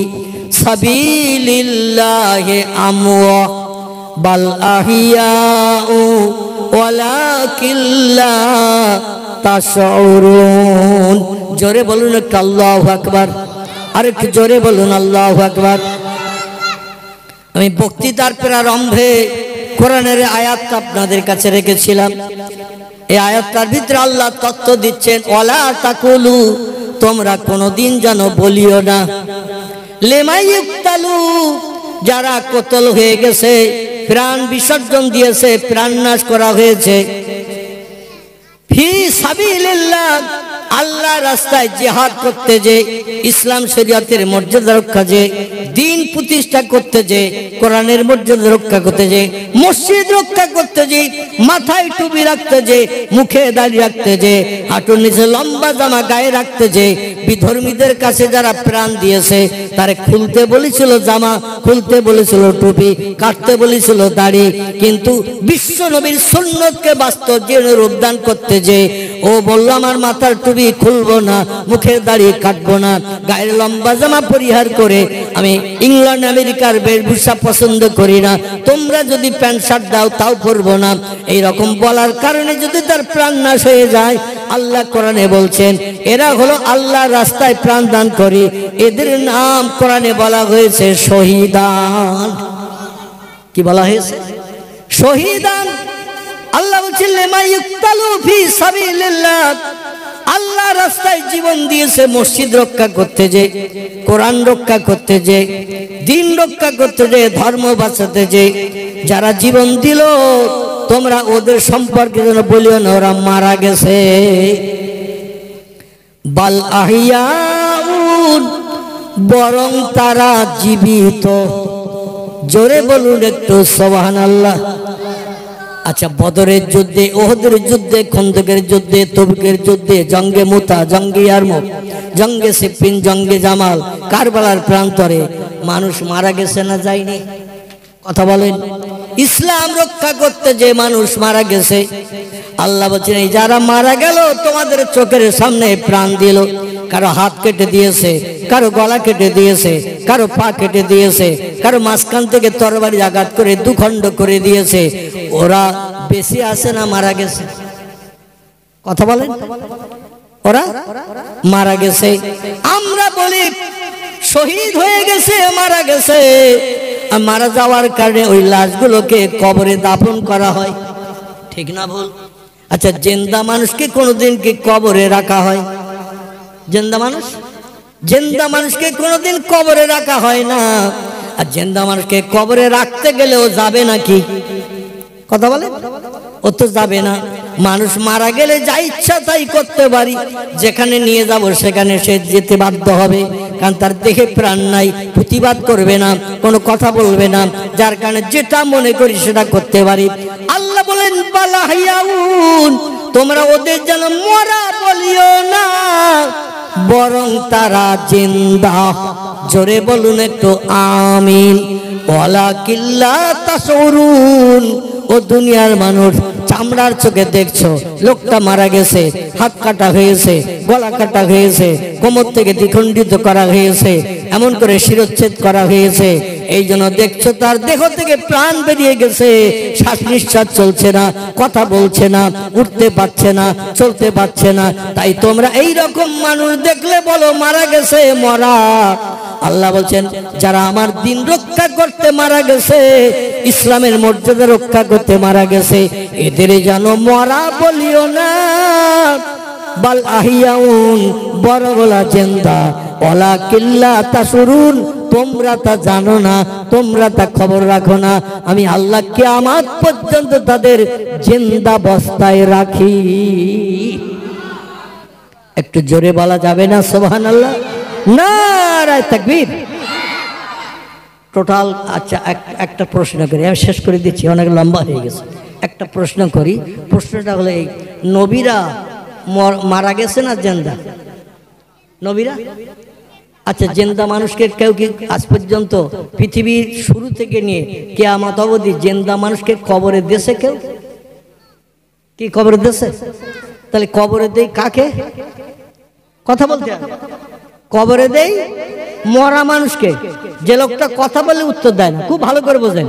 সাবিলিল্লাহি আমওয়া বাল আহিয়াউ ওয়ালাকিন লা তাশউরুন। জোরে বলুন একটু আল্লাহু আকবার, আর একটু জোরে বলুন আল্লাহু আকবার। আমি বক্তৃতার প্রারম্ভে কোরআনের আয়াতটা আপনাদের কাছে রেখেছিলাম। এই আয়াতটার ভিতরে আল্লাহ তত্ত্ব দিচ্ছেন, ওয়ালা তাকুলু, তোমরা কোনোদিন যেন বলিও না, লিমান ইউকতালু, যারা কতল হয়ে গেছে, প্রাণ বিসর্জন দিয়েছে, প্রাণ নাশ করা হয়েছে, ফি সাবিলিল্লাহ আল্লাহ রাস্তায় জিহাদ করতে যে, ইসলাম শরীয়তের মর্যাদা রক্ষা যে, দিন প্রতিষ্ঠা করতে যে, কোরআনের মর্যাদা রক্ষা করতে যে, মসজিদ রক্ষা করতে যে, মাথায় টুপি রাখতে যে, মুখে দাড়ি রাখতে যে, হাঁটুর নিচে লম্বা জামা গায়ে রাখতে যে, বিধর্মীদের কাছে যারা প্রাণ দিয়েছে, তারে খুলতে বলেছিল জামা, খুলতে বলেছিল টুপি, কাটতে বলেছিল দাড়ি, কিন্তু বিশ্ব নবীর সুন্নতকে বাস্তব জীবনে রূপদান করতে যে, ও বলল আমার মাথার টুপি খুলবো না, মুখের দাড়ি কাটবো না, গায়ের লম্বা জামা পরিহার করে আমি ইংল্যান্ড আমেরিকার বেশভূষা পছন্দ করি না, তোমরা যদি প্যান্ট শার্ট দাও তাও পরবো না, এইরকম বলার কারণে যদি তার প্রাণ নাশ হয়ে যায়, আল্লাহ কোরআনে বলছেন এরা হলো আল্লাহ রাস্তায় প্রাণ দান করি, এদের নাম কোরআনে বলা হয়েছে শহীদান। কি বলা হয়েছে? শহীদান। আল্লাহ বলছেন লিমা ইউক্তালু ফি সাবিলিল্লাহ, আল্লাহ রাস্তায় জীবন দিয়েছে মসজিদ রক্ষা করতে যে, কোরআন রক্ষা করতে যে, দিন রক্ষা করতে যে, ধর্ম বাঁচাতে যে, যারা জীবন দিল তোমরা ওদের সম্পর্কে যেন বলিও না ওরা মারা গেছে। বাল আহিয়াউন, বরং তারা জীবিত। জোরে বলুন একটু সুবহানাল্লাহ। আচ্ছা, বদরের যুদ্ধে, ওহদের যুদ্ধে, খন্দকের যুদ্ধে, তবুকের যুদ্ধে, জঙ্গে মুতা, জঙ্গে ইয়ারমুক, জঙ্গে সিফিন, জঙ্গে জামাল, কারবালার প্রান্তরে মানুষ মারা গেছে না যায়নি? কথা বলেন। ইসলাম রক্ষা করতে যে মানুষ মারা গেছে, আল্লাহ বলছেন এই যারা মারা গেল তোমাদের চোখের সামনে প্রাণ দিল, কারো হাত কেটে দিয়েছে, কারো গলা কেটে দিয়েছে, কারো পা কেটে দিয়েছে, কারো মাঝখান থেকে তরবারি আঘাত করে দুখণ্ড করে দিয়েছে, ওরা বেশি আছে না মারা গেছে? কথা বলেন। ওরা মারা গেছে। আমরা বলি শহীদ হয়ে গেছে, মারা গেছে, আর মারা যাওয়ার কারণে ওই লাশগুলোকে কবরে দাফন করা হয়, ঠিক না ভুল? আচ্ছা, জিন্দা মানুষকে কোনোদিন কি কবরে রাখা হয়? জিন্দা মানুষ, জিন্দা মানুষকে কোনোদিন কবরে রাখা হয় না। আর জিন্দা মানুষকে কবরে রাখতে গেলেও যাবে নাকি? কথা বলে, ও তো যাবে না। মানুষ মারা গেলে যা ইচ্ছা তাই করতে পারি, যেখানে নিয়ে যাব সেখানে সে যেতে বাধ্য হবে, কারণ তার দেহে প্রাণ নাই, প্রতিবাদ করবে না, কোনো কথা বলবে না, যার কারণে যেটা মনে করি সেটা করতে পারি। আল্লাহ বলেন বালাহিয়াউন, তোমরা ওদের যেন মরা বলিও না, বরং তারা জিন্দা। জোরে বলুন একটু আমিন। ওয়ালাকিল্লা তাশউরুন, ও দুনিয়ার মানুষ চামড়ার চোখে দেখছো লোকটা মারা গেছে, হাত কাটা হয়েছে, গলা কাটা হয়েছে, কোমর থেকে দ্বিখণ্ডিত করা হয়েছে, এমন করে শিরচ্ছেদ করা হয়েছে, এই জন্য দেখছো তার দেহ থেকে প্রাণ বেরিয়ে গেছে, শ্বাস নিঃশ্বাস চলছে না, কথা বলছে না, উঠতে পারছে না, চলতে পারছে না। তাই তোমরা এই রকম মানুষ দেখলে বলো মারা গেছে, মরা। আল্লাহ বলছেন যারা আমার দিন রক্ষা করতে মারা গেছে, ইসলামের মর্যাদা রক্ষা করতে মারা গেছে, এদের যেন মরা বলিও না, বাল আহিয়াউন, বড় বলা জিন্দা। ওয়ালাকিল্লা তাশউরুন, তোমরা তা জানো না, তোমরা তা খবর রাখো না, আমি আল্লাহ কিয়ামত পর্যন্ত তাদের জিন্দা অবস্থায় রাখি। একটু জোরে বলা যাবে না সুবহানাল্লাহ? নারায়ে তাকবীর। টোটাল। আচ্ছা, একটা প্রশ্ন করি, আমি শেষ করে দিচ্ছি, অনেক লম্বা হয়ে গেছে। একটা প্রশ্ন করি, প্রশ্নটা হলো এই, নবীরা মারা গেছে না জিন্দা? নবীরা। আচ্ছা, জিন্দা মানুষকে কেউ কি আজ পর্যন্ত পৃথিবীর শুরু থেকে নিয়ে কিয়ামত অবধি জিন্দা মানুষকে কবরে দিয়েছে কেউ? কি কবরে দিয়েছে? তাহলে কবরে দেই কাকে? কথা বলতে কবরে দেই মরা মানুষকে। যে লোকটা কথা বললে উত্তর দেয় না, খুব ভালো করে বোঝেন,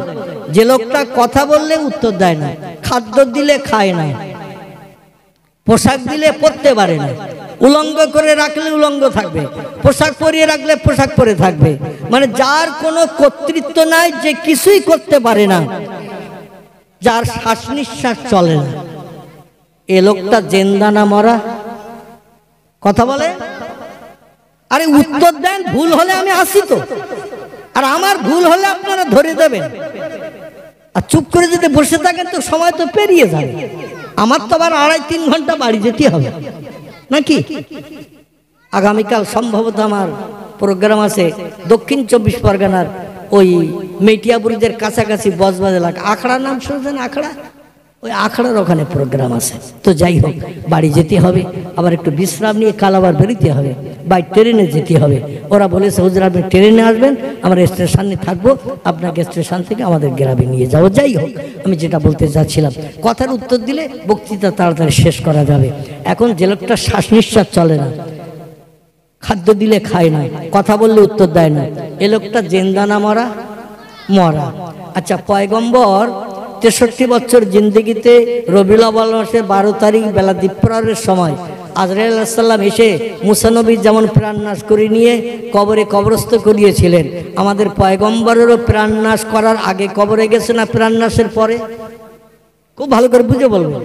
যে লোকটা কথা বললে উত্তর দেয় না, খাদ্য দিলে খায় না, পোশাক দিলে পরতে পারে না, উলঙ্গ করে রাখলে উলঙ্গ থাকবে, পোশাক পরিয়ে রাখলে পোশাক পরে থাকবে, মানে যার কোনো কর্তৃত্ব নাই, যে কিছুই করতে পারে না, যার শ্বাস নিঃশ্বাস চলে না, এ লোকটা জিন্দা না মরা? কথা বলে। আরে উত্তর দেন, ভুল হলে আমি আসি তো। আর আমার ভুল হলে আপনারা ধরে দেবেন, আর চুপ করে যদি বসে থাকেন তো সময় তো পেরিয়ে যাবে। আমার তো আবার 2.5-3 ঘন্টা বাড়ি যেতে হবে নাকি। আগামীকাল সম্ভবত আমার প্রোগ্রাম আছে দক্ষিণ 24 পরগনার ওই মেটিয়াবুরুজের কাছাকাছি বজবাজ এলাকা, আখড়া নাম শুনছেন? আখড়া, ওই আখড়ার ওখানে প্রোগ্রাম আছে। তো যাই হোক, বাড়ি যেতে হবে, আবার একটু বিশ্রাম নিয়ে কাল আবার বেরোতে হবে, বাই ট্রেনে যেতে হবে। ওরা বলেছে হুজুর আপনি ট্রেনে আসবেন, আমরা স্টেশনে থাকবো, আপনাকে স্টেশন থেকে আমাদের গ্রামে নিয়ে যাবো। যাই হোক, আমি যেটা বলতে চাচ্ছিলাম, কথার উত্তর দিলে বক্তৃতা তাড়াতাড়ি শেষ করা যাবে। এখন যে লোকটা শ্বাস নিঃশ্বাস চলে না, খাদ্য দিলে খায় না, কথা বললে উত্তর দেয় না, এ লোকটা জেন্দা না মরা? মরা। আচ্ছা, পয়গম্বর 63 বছর জিন্দগিতে রবিউল আউয়াল মাসের 12 তারিখ বেলা দ্বীপ্রহরের সময় আজরাইল আলাইহিস সালাম এসে মুসা নবীর যেমন প্রাণনাশ করে নিয়ে কবরে কবরস্থ করিয়েছিলেন, আমাদের পয়গম্বরেরও প্রাণনাশ করার আগে কবরে গেছে না প্রাণনাশের পরে? খুব ভালো করে বুঝে বলবেন,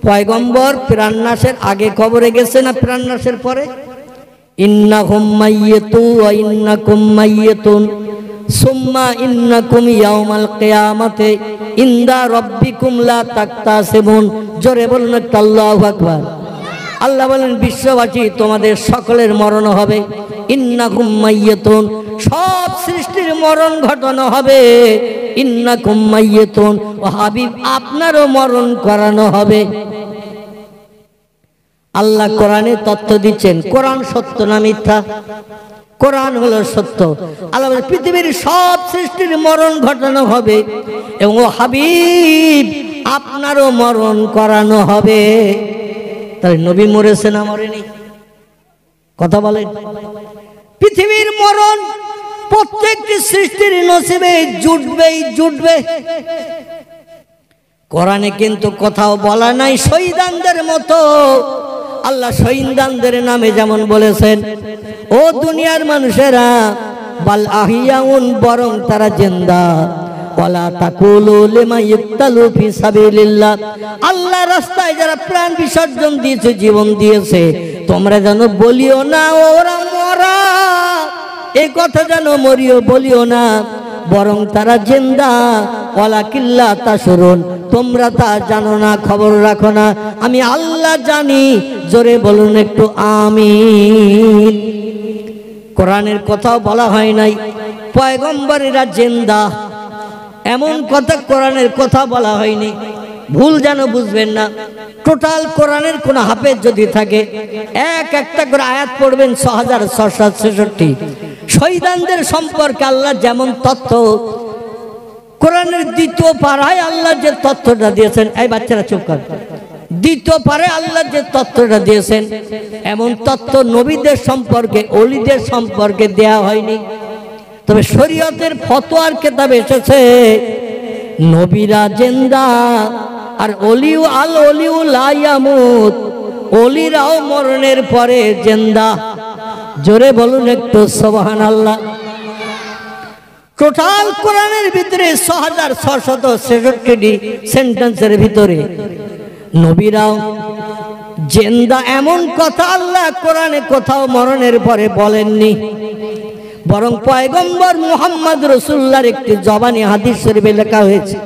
পয়গম্বর প্রাণনাশের আগে কবরে গেছে না প্রাণনাশের পরে? ইন্নাহুম মাইয়াতু ওয়া ইন্নাকুম মাইয়াতুন সুম্মা ইন্নাকুম ইয়াউমাল কিয়ামাতি ইনদা রাব্বিকুম লা তাকতাসিবুন। জোরে বলুন একটা আল্লাহু আকবার। আল্লাহ বলেন বিশ্ববাসী তোমাদের সকলের মরণ হবে। ইন্নাকুম মাইয়াতুন, সব সৃষ্টির মরণ ঘটানো হবে। ইন্নাকুম মাইয়াতুন, ও হাবিব আপনারও মরণ করানো হবে। আল্লাহ কোরআনে তথ্য দিচ্ছেন, কোরআন সত্য না মিথ্যা? কোরআন হলো সত্য। আল্লাহ পৃথিবীর সব সৃষ্টির মরণ ঘটানো হবে এবং ও হাবিব আপনারও মরণ করানো হবে। তাহলে নবী মরেছে না মরেনি? কথা বলেন। পৃথিবীর মরণ প্রত্যেকটি সৃষ্টির নসিবে জুটবেই জুটবে। কোরআনে কিন্তু কোথাও বলা নাই শহীদানদের মতো। আল্লাহ শহীদানদের নামে যেমন বলেছেন, ও দুনিয়ার মানুষেরা, বাল আহিয়াউন, বরং তারা জিন্দা। ওয়ালা তাকুলু লিমা ইক্তালু ফি সাবিলিল্লাহ, আল্লাহর রাস্তায় যারা প্রাণ বিসর্জন দিয়েছে, জীবন দিয়েছে, তোমরা যেন বলিও না ওরা মরা, এই কথা যেন বলিও না, বরং তারা জিন্দা। ওয়ালাকিল্লা তাশউরুন, তোমরা তা জানো না, খবর রাখো না, আমি আল্লাহ জানি। জোরে বলুন একটু আমিন। কোরআনের কথাও বলা হয় নাই পয়গম্বরেরা জিন্দা, এমন কথা কোরআনের কথা বলা হয়নি। ভুল যেন বুঝবেন না। টোটাল কোরআনের কোন হাফেজ যদি থাকে, একটা করে আয়াত পড়বেন 6666। শহীদানদের সম্পর্কে আল্লাহ যেমন তথ্য কোরআনের 2য় পারায় আল্লাহ যে তথ্যটা দিয়েছেন, এই বাচ্চারা চুপ কর, 2য় পারে আল্লাহ যে তথ্যটা দিয়েছেন, এমন তথ্য নবীদের সম্পর্কে, ওলিদের সম্পর্কে দেয়া হয়নি। তবে শরীয়তের ফতোয়ার কিতাবে এসেছে নবীরা জিন্দা, আর ওলিউ আল ওলিউ লা ইয়ামুত, ওলিরাও মরণের পরে জিন্দা। জোরে বলুন একটু সুবহানাল্লাহ। টোটাল কোরআনের ভিতরে 6666টি সেন্টেন্সের ভিতরে নবীরাও জিন্দা এমন কথা আল্লাহ কোরআনে কোথাও মরণের পরে বলেননি। বরং পয়গম্বর মুহাম্মদ রাসূলুল্লাহর একটি জবানি হাদিস শরীফে লেখা হয়েছে।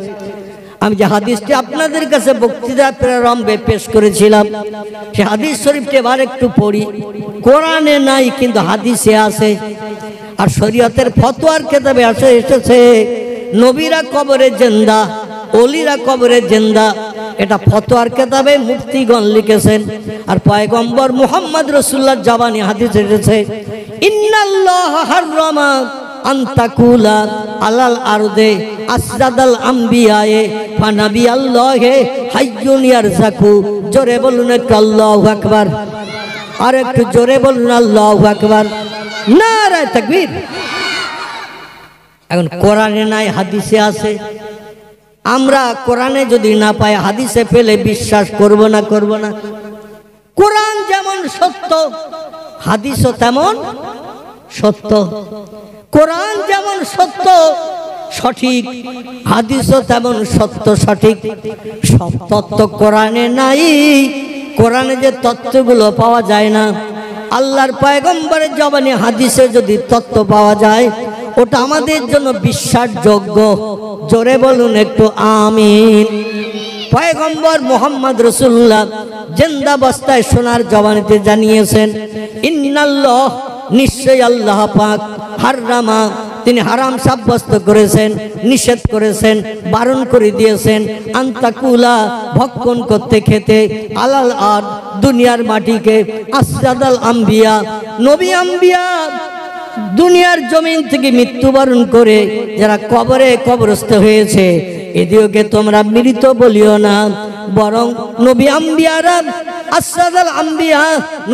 আমি যে হাদিসটি আপনাদের কাছে বক্তৃতা প্রারম্ভে পেশ করেছিলাম, সে হাদিস শরীফটি এবার একটু পড়ি। কোরআনে নাই কিন্তু হাদিসে আছে, আর শরীয়তের ফতোয়ার কিতাবে এসেছে নবীরা কবরে জিন্দা, ওলিরা কবরে জিন্দা। এটা ফতোয়ার কিতাবে মুফতিগণ লিখেছেন। আর পয়গম্বর মুহাম্মদ রাসূলুল্লাহর জবানি হাদিস এসেছে, ইন্নাল্লাহ হাররামা আন তাকুলা আলাল আরদে আসজাদাল আম্বিয়ায়ে ফানাবিয়াল্লাহে হাইয়ুন ইয়ারযাকু। জোরে বলুন একটু আল্লাহু আকবার, আর একটু জোরে বলুন আল্লাহু আকবার, নারায়ে তাকবীর। এখন কোরআনে নাই হাদিসে আছে। আমরা কোরআনে যদি না পাই, হাদিসে পেলে বিশ্বাস করব না? করব না। কোরআন যেমন সত্য, হাদিসও তেমন সত্য। কোরআন যেমন সত্য সঠিক, হাদিসও তেমন সত্য সঠিক। সব তত্ত্ব কোরআনে নাই। কোরআনে যে তত্ত্বগুলো পাওয়া যায় না, আল্লাহর পয়গম্বরের জবানি হাদিসে যদি তত্ত্ব পাওয়া যায়, ওটা আমাদের জন্য বিশ্বাসযোগ্য। জোরে বলুন একটু আমিন। পয়গম্বর মোহাম্মদ রাসূলুল্লাহ জিন্দাবস্থায় সোনার জবানিতে জানিয়েছেন, ইন্নাল্লাহ, নিশ্চয় আল্লাহ পাক, হারামা, তিনি হারাম সাব্যস্ত করেছেন, নিষেধ করেছেন, বারণ করে দিয়েছেন, আন্তাকুলা, ভক্ষণ করতে খেতে, আলাল আর, দুনিয়ার মাটিকে, আসরাদাল আম্বিয়া, নবী আম্বিয়া দুনিয়ার জমিন থেকে মৃত্যুবরণ করে যারা কবরে কবরস্থ হয়েছে এদিকে তোমরা মৃত বলিও না, বরং নবী আম্বিয়ারা, আসরাদাল আম্বিয়া,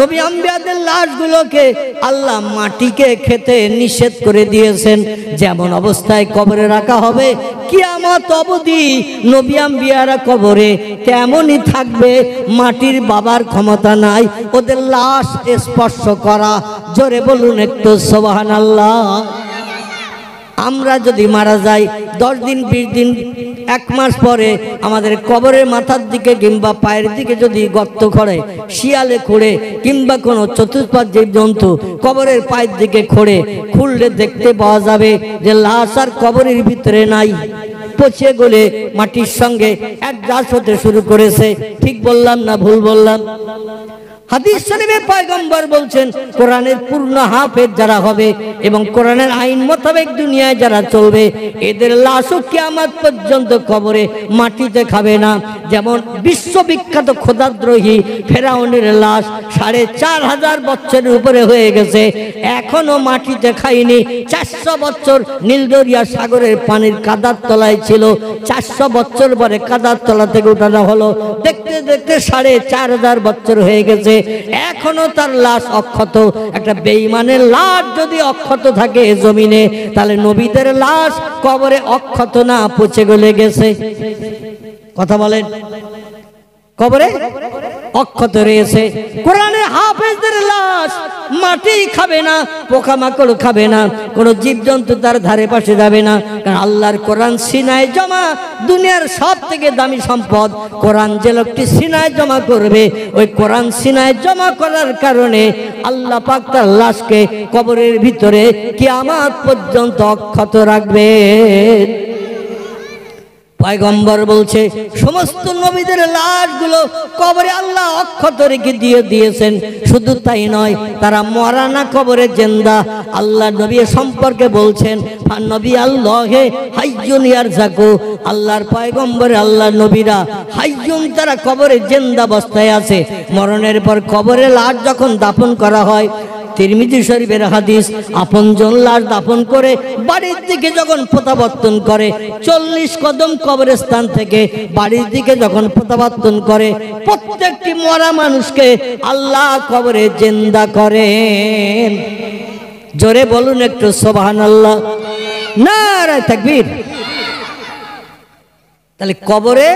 নবী আম্বিয়াদের লাশগুলোকে আল্লাহ মাটিকে খেতে নিষেধ করে দিয়েছেন। যেমন অবস্থায় কবরে রাখা হবে কিয়ামত অবধি নবী আম্বিয়ারা কবরে তেমনই থাকবে, মাটির বাবার ক্ষমতা নাই ওদের লাশ স্পর্শ করা। জোরে বলুন একটু সুবহানাল্লাহ। আমরা যদি মারা যাই 10 দিন 20 দিন 1 মাস পরে আমাদের কবরের মাথার দিকে কিংবা পায়ের দিকে যদি গর্ত খোঁড়ে, শিয়ালে খোঁড়ে কিংবা কোনো চতুষ্পাদ জীবজন্তু কবরের পায়ের দিকে খোঁড়ে, খুললে দেখতে পাওয়া যাবে যে লাশ আর কবরের ভিতরে নাই, পচে গলে মাটির সঙ্গে একজাস হতে শুরু করেছে। ঠিক বললাম না ভুল বললাম? হাদিস শরীফে পয়গম্বর বলছেন, কোরআনের পূর্ণ হাফেজ যারা হবে এবং কোরআনের আইন মোতাবেক দুনিয়ায় যারা চলবে এদের লাশও কিয়ামত পর্যন্ত কবরে মাটিতে খাবে না। যেমন বিশ্ববিখ্যাত খোদাদ্রোহী ফেরাউনের লাশ 4500 বছরের উপরে হয়ে গেছে, এখনো মাটিতে খায়নি। 400 বছর নীলদরিয়া সাগরের পানির কাদার তলায় ছিল, 400 বছর পরে কাদার তলা থেকে উঠানো হলো, দেখতে দেখতে 4500 বছর হয়ে গেছে, এখনো তার লাশ অক্ষত। একটা বেঈমানের লাশ যদি অক্ষত থাকে জমিনে, তাহলে নবীদের লাশ কবরে অক্ষত না, পচে গলে গেছে। কথা বলেন, কবরে অক্ষত রয়েছে। কোরআনের হাফেজদের লাশ মাটি খাবে না, পোকামাকড় খাবে না, কোনো জীবজন্তু তার ধারে পাশে যাবে না, কারণ আল্লাহর কোরআন সিনায় জমা, দুনিয়ার সব থেকে দামি সম্পদ। কোরআন যে লোকটি সিনায় জমা করবে, ওই কোরআন সিনায় জমা করার কারণে আল্লাহ পাক তার লাশকে কবরের ভিতরে কিয়ামত পর্যন্ত অক্ষত রাখবে। পয়গম্বর বলছে সমস্ত নবীদের লাশগুলো কবরে আল্লাহ অক্ষত রেখে দিয়েছেন। শুধু তাই নয়, তারা মরা না, কবরে জিন্দা। আল্লাহ নবী সম্পর্কে বলছেন, নবী আল্লাহে হাইয়ুন ইয়ারজাকু, আল্লাহর পয়গম্বর আল্লাহ নবীরা হাইয়ুন, তারা কবরে জিন্দা অবস্থায় আছে। মরণের পর কবরে লাশ যখন দাফন করা হয়, তিরমিজি শরীফের হাদিস, আপনজন লাশ দাফন করে বাড়ির দিকে যখন প্রত্যাবর্তন করে, 40 কদম কবরস্থান থেকে বাড়ির দিকে যখন প্রত্যাবর্তন করে, প্রত্যেকটি মরা মানুষকে আল্লাহ কবরে জিন্দা করেন। জোরে বলুন একটু সুবহানাল্লাহ, নারে তাকবীর। তাহলে কবরে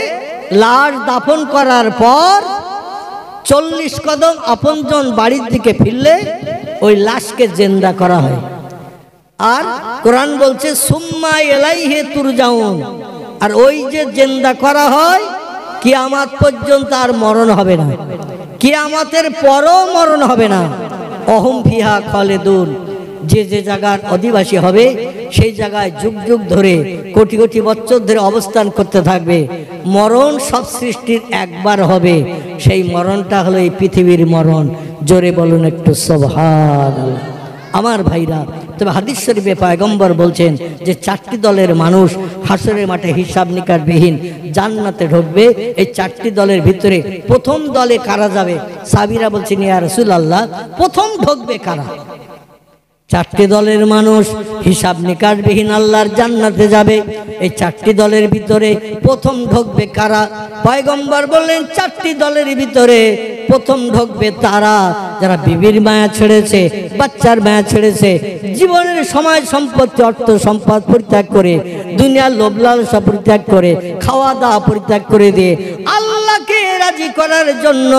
লাশ দাফন করার পর 40 কদম আপনজন বাড়ির দিকে ফিরলে ওই লাশকে জিন্দা করা হয়। আর কোরআন বলছে সুম্মা ইলাইহি তুরজাউন, আর ওই যে জিন্দা করা হয় কিয়ামত পর্যন্ত আর মরণ হবে না, কিয়ামতের পরও মরণ হবে না। অহুম ফিহা খালিদুন, যে যে জায়গার অধিবাসী হবে সেই জায়গায় যুগ যুগ ধরে, কোটি কোটি বছর ধরে অবস্থান করতে থাকবে। মরণ সব সৃষ্টির একবার হবে, সেই মরণটা হলো এই পৃথিবীর মরণ। জোরে বলুন একটু সুবহানাল্লাহ। আমার ভাইরা, তবে হাদিস শরীফে পয়গম্বর বলছেন যে 4টি দলের মানুষ হাসরের মাঠে হিসাব নিকাশবিহীন জান্নাতে ঢুকবে। এই 4টি দলের ভিতরে প্রথম দলে কারা যাবে? সাহাবীরা বলছেন, ইয়া রাসূলুল্লাহ, প্রথম ঢুকবে কারা? 4টি দলের মানুষ হিসাব নিকাশবিহীন আল্লাহর জান্নাতে যাবে। এই 4টি দলের ভিতরে প্রথম ঢুকবে কারা? পয়গম্বর বললেন 4টি দলের ভিতরে প্রথম ঢুকবে তারা যারা বিবির মায়া ছেড়েছে, বাচ্চার মায়া ছেড়েছে, জীবনের সময় সম্পত্তি অর্থ সম্পদ পরিত্যাগ করে, দুনিয়ার লোভ লালসা পরিত্যাগ করে, খাওয়া দাওয়া পরিত্যাগ করে দিয়ে আল্লাহকে রাজি করার জন্য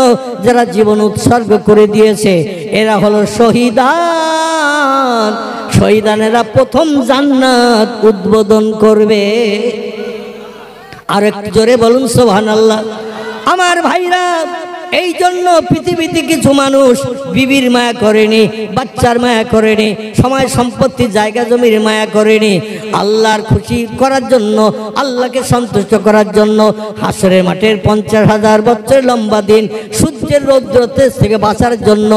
যারা জীবন উৎসর্গ করে দিয়েছে, এরা হলো শহীদান। শহীদানেরা প্রথম জান্নাত উদ্বোধন করবে। আর একটু জোরে বলুন সুবহানাল্লাহ। আমার ভাইরা, এই জন্য পৃথিবীতে কিছু মানুষ বিবির মায়া করেনি, বাচ্চার মায়া করেনি, সময় সম্পত্তি জায়গা জমির মায়া করেনি, আল্লাহর খুশি করার জন্য, আল্লাহকে সন্তুষ্ট করার জন্য হাসরের মাঠের 50,000 বছর লম্বা দিন সূর্যের রৌদ্র তেজ থেকে বাঁচার জন্য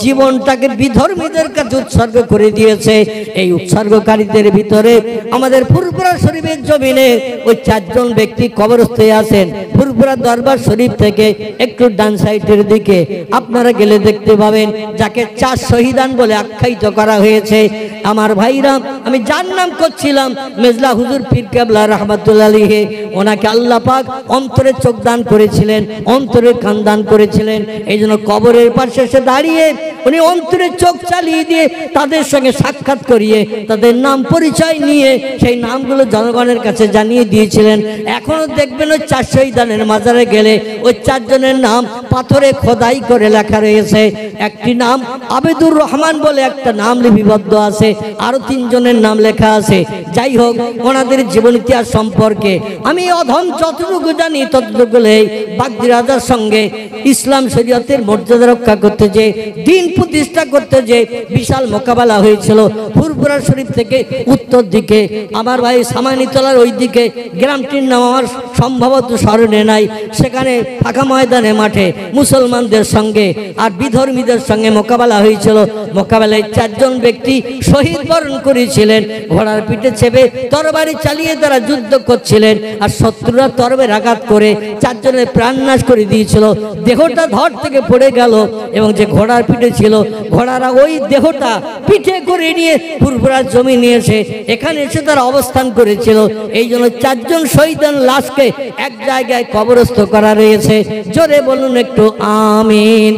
জীবনটাকে বিধর্মীদের কাছে উৎসর্গ করে দিয়েছে। এই উৎসর্গকারীদের ভিতরে আমাদের ফুরফুরা শরীফের জমিনে ওই 4 জন ব্যক্তি কবরস্থ আছেন। ফুরফুরা দরবার শরীফ থেকে একটু ডান সাইডের দিকে আপনারা গেলে দেখতে পাবেন যাকে 4 শহীদান বলে আখ্যায়িত করা হয়েছে। আমার ভাইরা, আমি যার নাম করছিলাম মেজলা হুজুর পীর কেবলা রাহমাতুল্লাহ আলাইহি, ওনাকে আল্লাহ পাক অন্তরে চোখ দান করেছিলেন, অন্তরে কান দান করেছিলেন। এই জন্য কবরের পাশে এসে দাঁড়িয়ে উনি অন্তরে চোখ চালিয়ে দিয়ে তাদের সঙ্গে সাক্ষাৎ করিয়ে তাদের নাম পরিচয় নিয়ে সেই নামগুলো জনগণের কাছে জানিয়ে দিয়েছিলেন। এখনো দেখবেন ওই 4 শহীদানের মাজারে গেলে ওই 4 জনের নাম পাথরে খোদাই করে লেখা রয়েছে। একটি নাম আবেদুর রহমান বলে একটা নাম লিপিবদ্ধ আছে, আরো 3 জনের নাম লেখা আছে। যাই হোক, ওনাদের জীবন ইতিহাস সম্পর্কে আমি অধম যতটুকু জানি ততটুকু বাগদি রাজার সঙ্গে ইসলাম শরীয়তের মর্যাদা রক্ষা করতে যে, দিন প্রতিষ্ঠা করতে যে বিশাল মোকাবেলা হয়েছিল। ফুরফুরা শরীফ থেকে উত্তর দিকে আমার ভাই সামানিতলার ওই দিকে গ্রামটির নাম আমার সম্ভবত স্মরণে নাই, সেখানে ফাঁকা ময়দানে মাঠে মুসলমানদের সঙ্গে আর বিধর্মীদের সঙ্গে মোকাবেলা হয়েছিল। মোকাবেলায় 4 জন ব্যক্তি শহীদ বরণ করেছিলেন। ঘোড়ার পিঠে চেপে তরবারি চালিয়ে তারা যুদ্ধ করছিলেন, আর শত্রুরা তরবারির আঘাত করে 4 জনের প্রাণ নাশ করে দিয়েছিল। দেহটা ধর থেকে পড়ে গেল এবং যে ঘোড়ার পিঠে ছিল, ঘোড়ারা ওই দেহটা পিঠে করে নিয়ে ফুরফুরার জমি নিয়েছে, এখানে এসে তারা অবস্থান করেছিল। এই জন্য 4 জন শহীদের লাশকে এক জায়গায় কবরস্থ করা রয়েছে। জোরে বলুন একটু আমিন।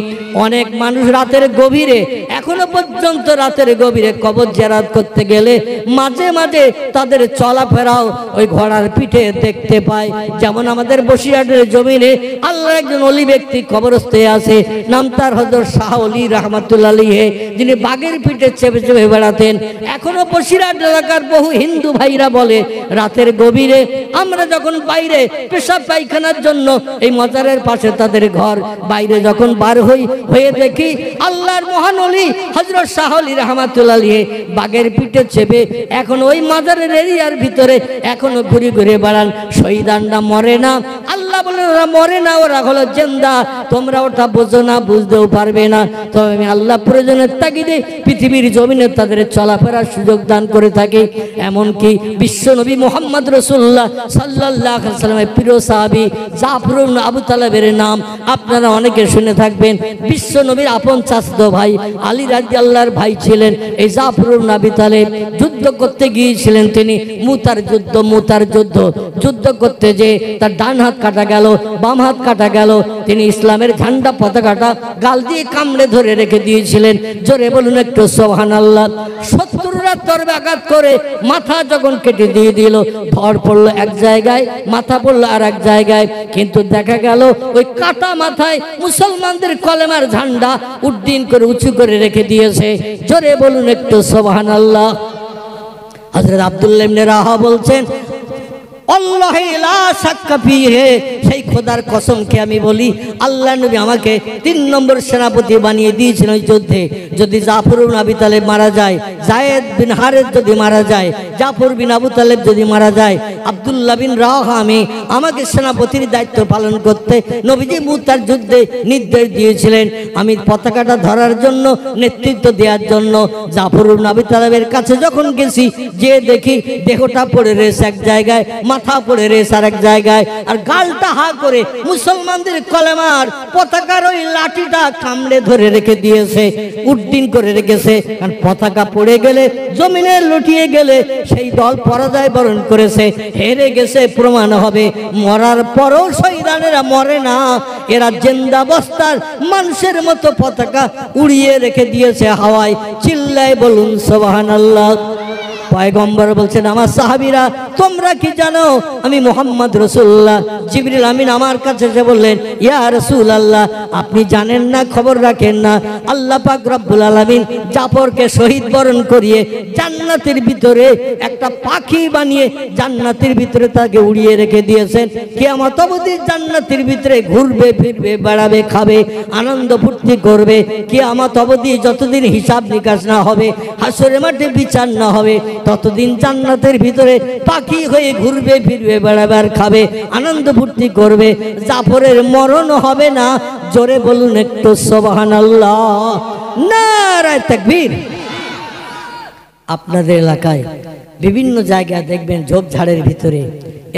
অনেক মানুষ রাতের গভীরে, এখনো পর্যন্ত রাতের গভীরে কবর জিয়ারত করতে গেলে মাঝে মাঝে তাদের চলাফেরাও ওই ঘোড়ার পিঠে দেখতে পায়। যেমন আমাদের বসিরহাটের জমিনে আল্লাহর একজন ওলি ব্যক্তি কবরস্থে আছে, নাম তার হযরত শাহ ওলি রাহমাতুল্লাহ আলাইহি, যিনি বাঘের পিঠে চেপে চেপে বেড়াতেন। এখনো বসিরহাট এলাকার বহু হিন্দু ভাইরা বলে রাতের গভীরে আমরা যখন বাইরে পেশাব পায়খানার জন্য এই মাজারের পাশে তাদের ঘর, বাইরে যখন বার হয়ে দেখি আল্লাহর মহান ওলি হযরত শাহ ওলি রাহমাতুল্লাহ আলাইহি বাঘের পিঠে চেপে এখন ওই মাজারের এরিয়ার ভিতরে এখনো ঘুরে ঘুরে বেড়ান। শহীদানরা মরে না, আল্লাহ বলেন ওরা মরে না, ওরা হলো জিন্দা। তোমরা ওটা বোঝো না, বুঝতেও পারবে না। তবে আমি আল্লাহ প্রয়োজনের তাগিদে পৃথিবীর জমিনে তাদের চলাফেরার সুযোগ দান করে থাকি। এমনকি বিশ্ব নবী মুহাম্মদ রাসূলুল্লাহ সাল্লাল্লাহু আলাইহি ওয়াসাল্লামের প্রিয় সাহাবী জাফর ইবনে আবু তালেবের নাম আপনারা অনেকে শুনে থাকবেন। বিশ্ব নবীর আপন চাচাতো ভাই আলী রাদিয়াল্লাহর ভাই ছিলেন এই জাফর ইবনে আবু তালেব। যুদ্ধ করতে গিয়েছিলেন তিনি, মুতার যুদ্ধ করতে যে তার ডান হাত কাটা গেল, বাম হাত কাটা গেল। তিনি ইসলামের ঝান্ডা পতাকাটা গাল দিয়ে কামড়ে ধরে রেখে দিয়েছিলেন। জোরে বলুন একটু সুবহানাল্লাহ। শত্রুরা তরবারি আঘাত করে মাথা যখন কেটে দিয়ে দিল, ধর পড়লো এক জায়গায়, মাথা পড়লো আর এক জায়গায়, কিন্তু দেখা গেল ওই কাটা মাথায় মুসলমানদের কলেমার ঝান্ডা উড্ডীন করে উঁচু করে রেখে দিয়েছে। জোরে বলুন একটু সুবহানাল্লাহ। হযরত আব্দুল্লাহ ইবনে রাহা বলছেন আল্লাহি লা শাক্কা ফিহি, সেই খোদার কসমকে আমি বলি আল্লাহ নবী আমাকে 3 নম্বর সেনাপতি বানিয়ে দিয়েছেন ওই যুদ্ধে। যদি জাফর বিন আবি তালেব মারা যায়, যায়েদ বিন হারেস যদি মারা যায়, জাফর বিন আবু তালেব যদি মারা যায়, আব্দুল্লাহ বিন রাওহা আমাকে সেনাপতির দায়িত্ব পালন করতে নবীজি মুতার যুদ্ধে নির্দেশ দিয়েছিলেন। আমি পতাকাটা ধরার জন্য, নেতৃত্ব দেওয়ার জন্য জাফর বিন আবি তালেবের কাছে যখন গেছি, যে দেখি দেহটা পড়ে রয়েছে এক জায়গায়, মাথা পড়ে রয়েছে আর এক জায়গায়, আর গালটা হা করে মুসলমানদের কলেমার পতাকার ওই লাঠিটা কামড়ে ধরে রেখে দিয়েছে, উড্ডীন করে রেখেছে। কারণ পতাকা পড়ে গেলে, জমিনে লুটিয়ে গেলে সেই দল পরাজয় বরণ করেছে, হেরে গেছে প্রমাণ হবে। মরার পরও শহীদানেরা মরে না, এরা জিন্দাবস্থার মানুষের মতো পতাকা উড়িয়ে রেখে দিয়েছে হাওয়ায়। চিল্লায় বলুন সুবহানাল্লাহ। পয়গম্বর বলছেন, আমার সাহাবীরা তোমরা কি জানো আমি মুহাম্মদ রাসূলুল্লাহ? জিবরিল আমিন আমার কাছে এসে বললেন, ইয়া রাসূলুল্লাহ, আপনি জানেন না, খবর রাখেন না, আল্লাহ পাক রব্বুল আলামিন জাফরকে শহীদ বরণ করিয়ে জান্নাতের ভিতরে একটা পাখি বানিয়ে জান্নাতের ভিতরে তাকে উড়িয়ে রেখে দিয়েছেন। কিয়ামত অবধি জান্নাতের ভিতরে ঘুরবে ফিরবে, বেড়াবে, খাবে, আনন্দ ফুর্তি করবে। কিয়ামত অবধি যতদিন হিসাব নিকাশ না হবে, হাসরের মাঠে বিচার না হবে, ততদিন জান্নাতের ভিতরে পাখি হয়ে ঘুরবে ফিরবে, বেড়াবে আর খাবে, আনন্দ ফুর্তি করবে। জাফরের মরণ হবে না। জোরে বলুন একটু সুবহানাল্লাহ, নারায়ে তাকবীর। আপনাদের এলাকায় বিভিন্ন জায়গায় দেখবেন ঝোপঝাড়ের ভিতরে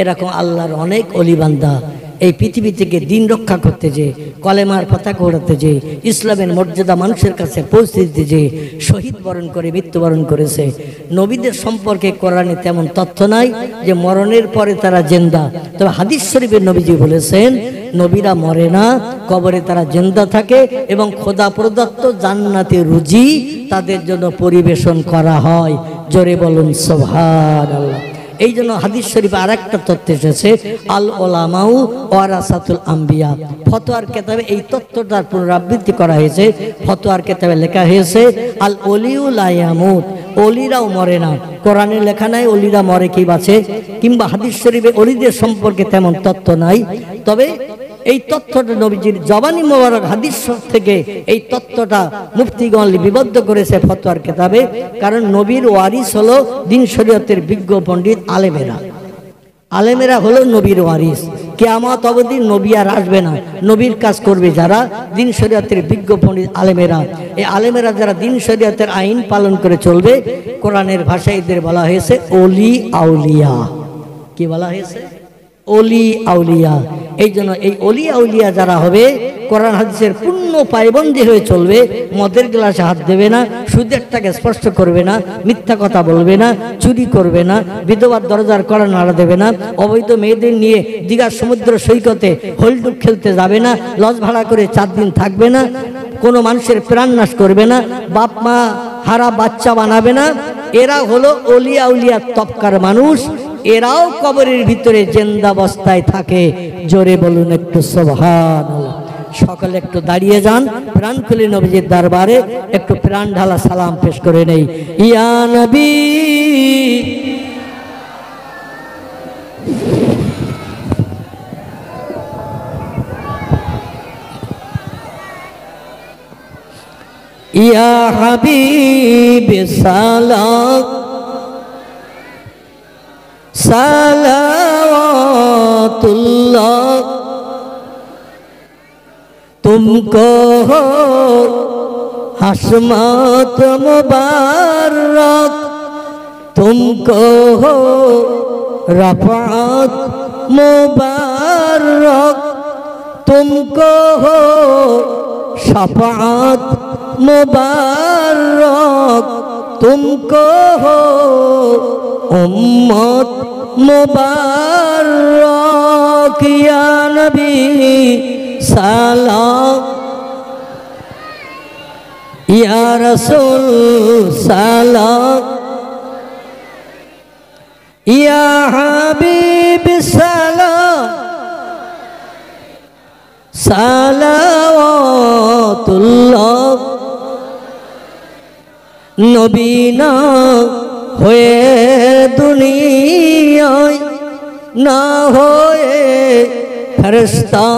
এরকম আল্লাহর অনেক অলি বান্দা এই পৃথিবী থেকে দিন রক্ষা করতে যে, কলেমার পতাকা ওড়াতে যে, ইসলামের মর্যাদা মানুষের কাছে পৌঁছে দিতে যে শহীদ বরণ করে মৃত্যুবরণ করেছে। নবীদের সম্পর্কে কোরআনে তেমন তথ্য নাই যে মরণের পরে তারা জিন্দা। তবে হাদিস শরীফে নবীজি বলেছেন, নবীরা মরে না, কবরে তারা জিন্দা থাকে এবং খোদা প্রদত্ত জান্নাতে রুজি তাদের জন্য পরিবেশন করা হয়। জোরে বলুন সুবহানাল্লাহ। এই জন্য হাদিস শরীফে আরেকটা তথ্য এসেছে, আল উলামাউ ওয়ারাসাতুল আম্বিয়া। ফতোয়ার কিতাবে এই তথ্যটার পুনরাবৃত্তি করা হয়েছে। ফতোয়ার কিতাবে লেখা হয়েছে, আল ওলিউ লা ইয়ামুত, ওলিরাও মরে না। কোরআনে লেখা নাই ওলিরা মরে কি বাঁচে, কিংবা হাদিস শরীফে ওলিদের সম্পর্কে তেমন তথ্য নাই। তবে এই তথ্যটা নবীজির জবানি মোবারক হাদিস থেকে এই তথ্যটা মুফতিগণ লিপিবদ্ধ করেছে ফতোয়ার কিতাবে। কারণ নবীর ওয়ারিস হলো দিন শরীয়তের বিজ্ঞ পণ্ডিত আলেমেরা। আলেমেরা হলো নবীর ওয়ারিস। কিয়ামত অবধি নবী আর আসবে না, নবীর কাজ করবে যারা, দিন শরীয়তের বিজ্ঞ পণ্ডিত আলেমেরা। এই আলেমেরা যারা দিন শরীয়তের আইন পালন করে চলবে, কোরআনের ভাষায় এদের বলা হয়েছে ওলি আউলিয়া। কি বলা হয়েছে? ওলি আউলিয়া। এই জন্য এই ওলি আউলিয়া যারা হবে, কোরআন হাদিসের পূর্ণ পায়বন্দী হয়ে চলবে, মদের গ্লাসে হাত দেবে না, সুদের টাকা স্পর্শ করবে না, মিথ্যা কথা বলবে না, চুরি করবে না, বিধবার দরজার কড়া নাড়া দেবে না, অবৈধ মেয়েদের নিয়ে দীঘার সমুদ্র সৈকতে হলডুব খেলতে যাবে না, লজ ভাড়া করে 4 দিন থাকবে না, কোনো মানুষের প্রাণ নাশ করবে না, বাপ মা হারা বাচ্চা বানাবে না। এরা হলো ওলি আউলিয়ার তবকার মানুষ। এরাও কবরের ভিতরে জিন্দাবস্থায় থাকে। জোরে বলুন একটু সুবহানাল্লাহ। সকলে একটু দাঁড়িয়ে যান, প্রাণ খুলে নবীজির দরবারে একটু প্রাণ ঢালা সালাম পেশ করে নেই। ইয়া নবী ইয়া হাবিব সালাম सलावतुल्लाह तुमको हो हस्मत मुबारक, तुमको हो रफ़ात मुबारक, तुमको हो शफ़ाअत मुबारक, तुमको हो उम्मत मुबारक। या नबी सलाम, या रसूल सलाम, या हबीब सलाम, सलावतुल्लाह। नबी ना হয়ে দুনিয়ায়, না হয়ে ফেরেশতা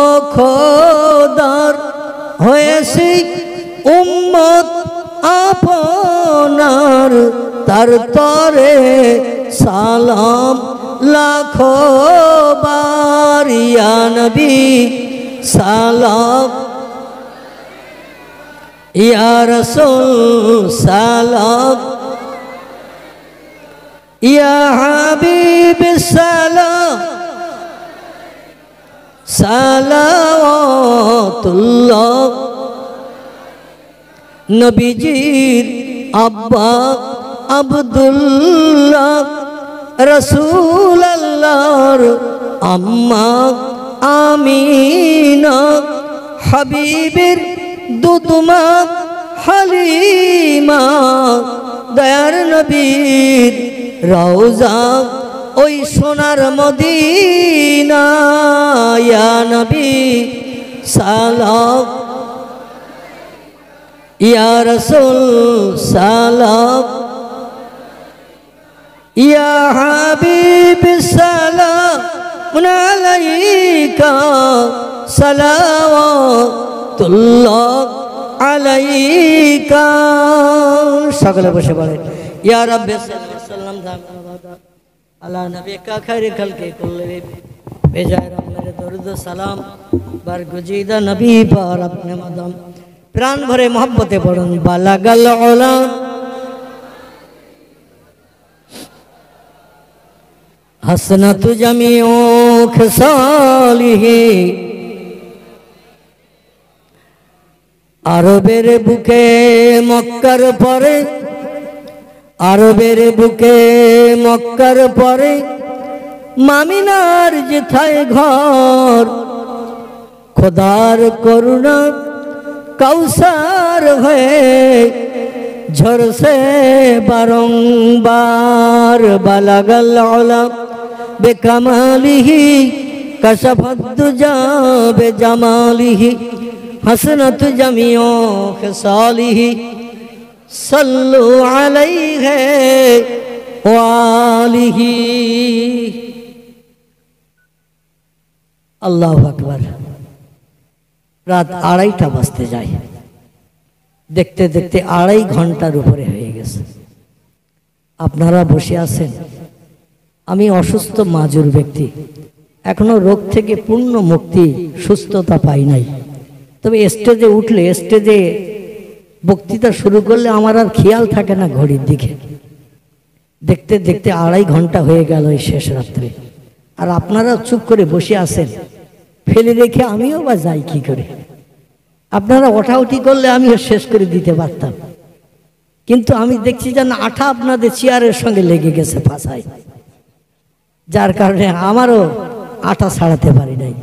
ও খোদার হয়েছি উম্মত আপনার। তার তরে সালাম লাখো বার। ইয়া নবী সালাম, ইয়া রাসূল সালাম, ইয়া হাবিব সালাম, সালাওয়াতুল্লাহ। নবীজির আব্বা আব্দুল্লাহ, রাসূলুল্লাহর আম্মা আমিনা, হাবিবের দুধমা হালিমা, দয়ার নবীর রওজা ওই সোনার মদিনা ইয়া নবী সালাম ইয়া রাসূল সালাম ইয়া হাবিব সালাম আলাইকা সালাওয়াতুল্লাহ আলাইকা। সকলে বসে বলেন ইয়া রাব্বি সাল্লাল্লাহু আলা নবিকা খায়রি খালকি কুল্লি বেজায় রহমতের দরুদ সালাম বরগুজিদা নবী পার আপনে মদম। প্রাণ ভরে মোহব্বতে পড়ুন বালাগাল উলা হাসনাতু জামিউ খিসালিহি। আরবের বুকে মক্কার পরে, আরবের বুকে মক্কার পরে মামিনার যেথায় ঘর, খোদার করুণা কাউসার হয়ে ঝরসে বারংবার। বালাগাল উলা বেকামালিহি কাশাফাদ দুজা বেজামালিহি হাসনাতু জামিউ খিসালিহি সল্লু আলাইহি ওয়া আলিহি। আল্লাহু আকবার। রাত 2:30 বাজতে যায়, দেখতে দেখতে 2.5 ঘন্টার উপরে হয়ে গেছে। আপনারা বসে আছেন, আমি অসুস্থ মাজুর ব্যক্তি, এখনো রোগ থেকে পূর্ণ মুক্তি সুস্থতা পাই নাই। তবে স্টেজে উঠলে, স্টেজে বক্তৃতা শুরু করলে আমার আর খেয়াল থাকে না ঘড়ির দিকে। দেখতে দেখতে 2.5 ঘন্টা হয়ে গেল এই শেষ রাত্রে, আর আপনারা চুপ করে বসে আছেন। ফেলে রেখে আমিও বা যাই কি করে? আপনারা ওঠাউঠি করলে আমিও শেষ করে দিতে পারতাম, কিন্তু আমি দেখছি যেন আঠা আপনাদের চেয়ারের সঙ্গে লেগে গেছে পাছায়, যার কারণে আমারও আঠা ছাড়াতে পারি নাই।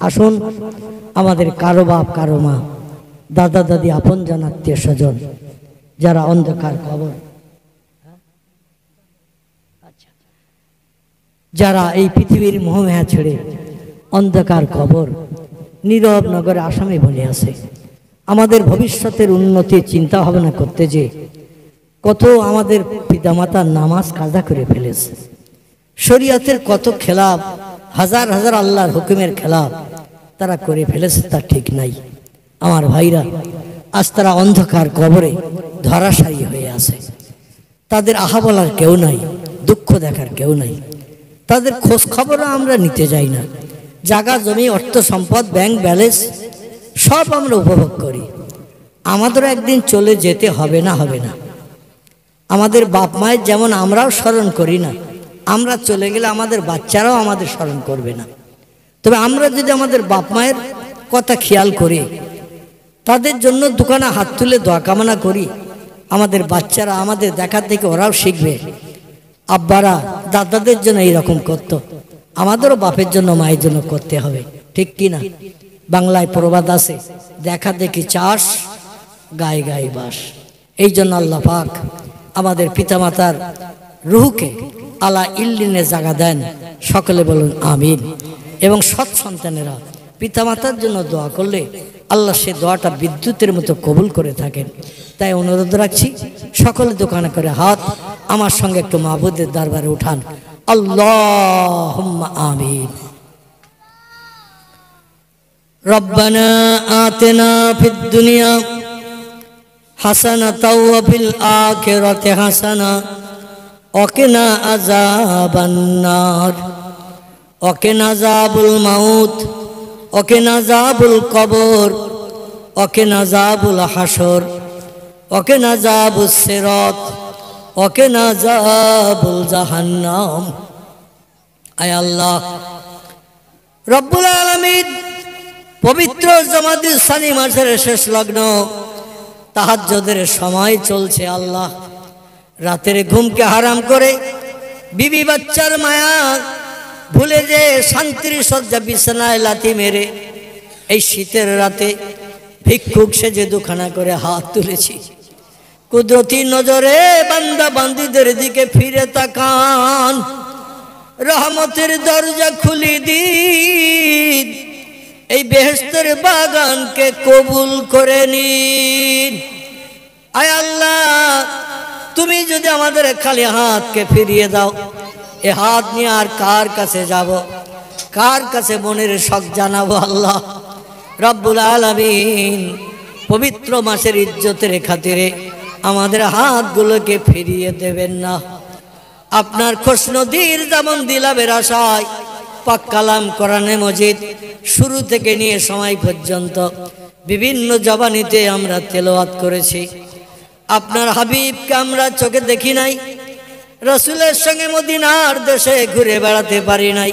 আসুন, আমাদের কারো বাপ কারো মা, দাদা দাদি, আপন জন আত্মীয় স্বজন যারা অন্ধকার কবর, যারা এই পৃথিবীর মোহমায়া ছেড়ে অন্ধকার কবর নীরব নগরে আসামে বলে আছে, আমাদের ভবিষ্যতের উন্নতির চিন্তা ভাবনা করতে যে কত আমাদের পিতামাতার নামাজ কাজা করে ফেলেছে, শরীয়তের কত খেলাফ, হাজার হাজার আল্লাহর হুকুমের খেলাফ তারা করে ফেলেছে, তা ঠিক নাই। আমার ভাইরা, আজ তারা অন্ধকার কবরে ধরাশায়ী হয়ে আছে। তাদের আহা বলার কেউ নাই, দুঃখ দেখার কেউ নাই, তাদের খোঁজ খবরও আমরা নিতে যাই না। জায়গা জমি, অর্থ সম্পদ, ব্যাংক ব্যালেন্স সব আমরা উপভোগ করি। আমাদেরও একদিন চলে যেতে হবে না, হবে না? আমাদের বাপ মায়ের যেমন আমরাও স্মরণ করি না, আমরা চলে গেলে আমাদের বাচ্চারাও আমাদের স্মরণ করবে না। তবে আমরা যদি আমাদের বাপ মায়ের কথা খেয়াল করি, তাদের জন্য দোকানে হাত তুলে দোয়া কামনা করি, আমাদের বাচ্চারা আমাদের দেখা থেকে ওরাও শিখবে। আব্বারা দাদাদের জন্য এইরকম করতো, আমাদেরও বাপের জন্য মায়ের জন্য করতে হবে, ঠিক কি না? বাংলায় প্রবাদ আছে, দেখা দেখি চাষ, গায়ে গায়ে বাস। এই জন্য আল্লাহ পাক আমাদের পিতামাতার রুহকে আলা ইল্লিনে জায়গা দেন, সকলে বলুন আমিন। এবং সৎ সন্তানেরা পিতামাতার জন্য দোয়া করলে আল্লাহ সে দোয়াটা বিদ্যুতের মতো কবুল করে থাকেন। তাই অনুরোধ রাখছি, সকলে দোকানে করে হাত আমার সঙ্গে একটু মাহবুদের দরবারে উঠান। আল্লাহুম্মা আমিন। রব্বানা আতিনা ফিদ দুনিয়া হাসানাতাও ওয়া ফিল আখিরাতি হাসানা ওয়া কিনা আযাবান নার ওয়া কিনা আযাবুল মাউত ওয়া কিনা আযাবুল কবর ওয়া কিনা আযাবুল হাসর ওয়া কিনা আযাবুস সিরাত ওয়া কিনা আযাবুল জাহান্নাম। আয় আল্লাহ রব্বুল আলামিন, পবিত্র জমাদিল সানি মাসের শেষ লগ্ন, তাহাজ্জুদের সময় চলছে। আল্লাহ রাতের ঘুমকে হারাম করে বিবি বাচ্চার মায়া ভুলে যে শান্তির শয্যা বিছানায় লাথি মেরে এই শীতের রাতে ভিক্ষুক সেজে দুখানা করে হাত তুলেছি। কুদরতি নজরে বান্দা বান্দীদের দিকে ফিরে তাকান, রহমতের দরজা খুলে দিন, এই বেহেশতের বাগানকে কবুল করে নিন। আয় আল্লাহ, তুমি যদি আমাদের খালি হাতকে ফিরিয়ে দাও, এ হাত নিয়ে আর কার কাছে যাব, কার কাছে মনের শখ জানাবো? আল্লাহ রব্বুল আলামিন পবিত্র মাসের ইজ্জতের খাতিরে আমাদের হাতগুলোকে ফিরিয়ে দেবেন না। আপনার খোশনদির যেমন দিলাবের আশায় পাক কালাম কোরআনে মজিদ শুরু থেকে নিয়ে সময় পর্যন্ত বিভিন্ন জবানিতে আমরা তেলাওয়াত করেছি। আপনার হাবিবকে আমরা চোখে দেখি নাই, রসুলের সঙ্গে মদিনার দেশে ঘুরে বেড়াতে পারি নাই,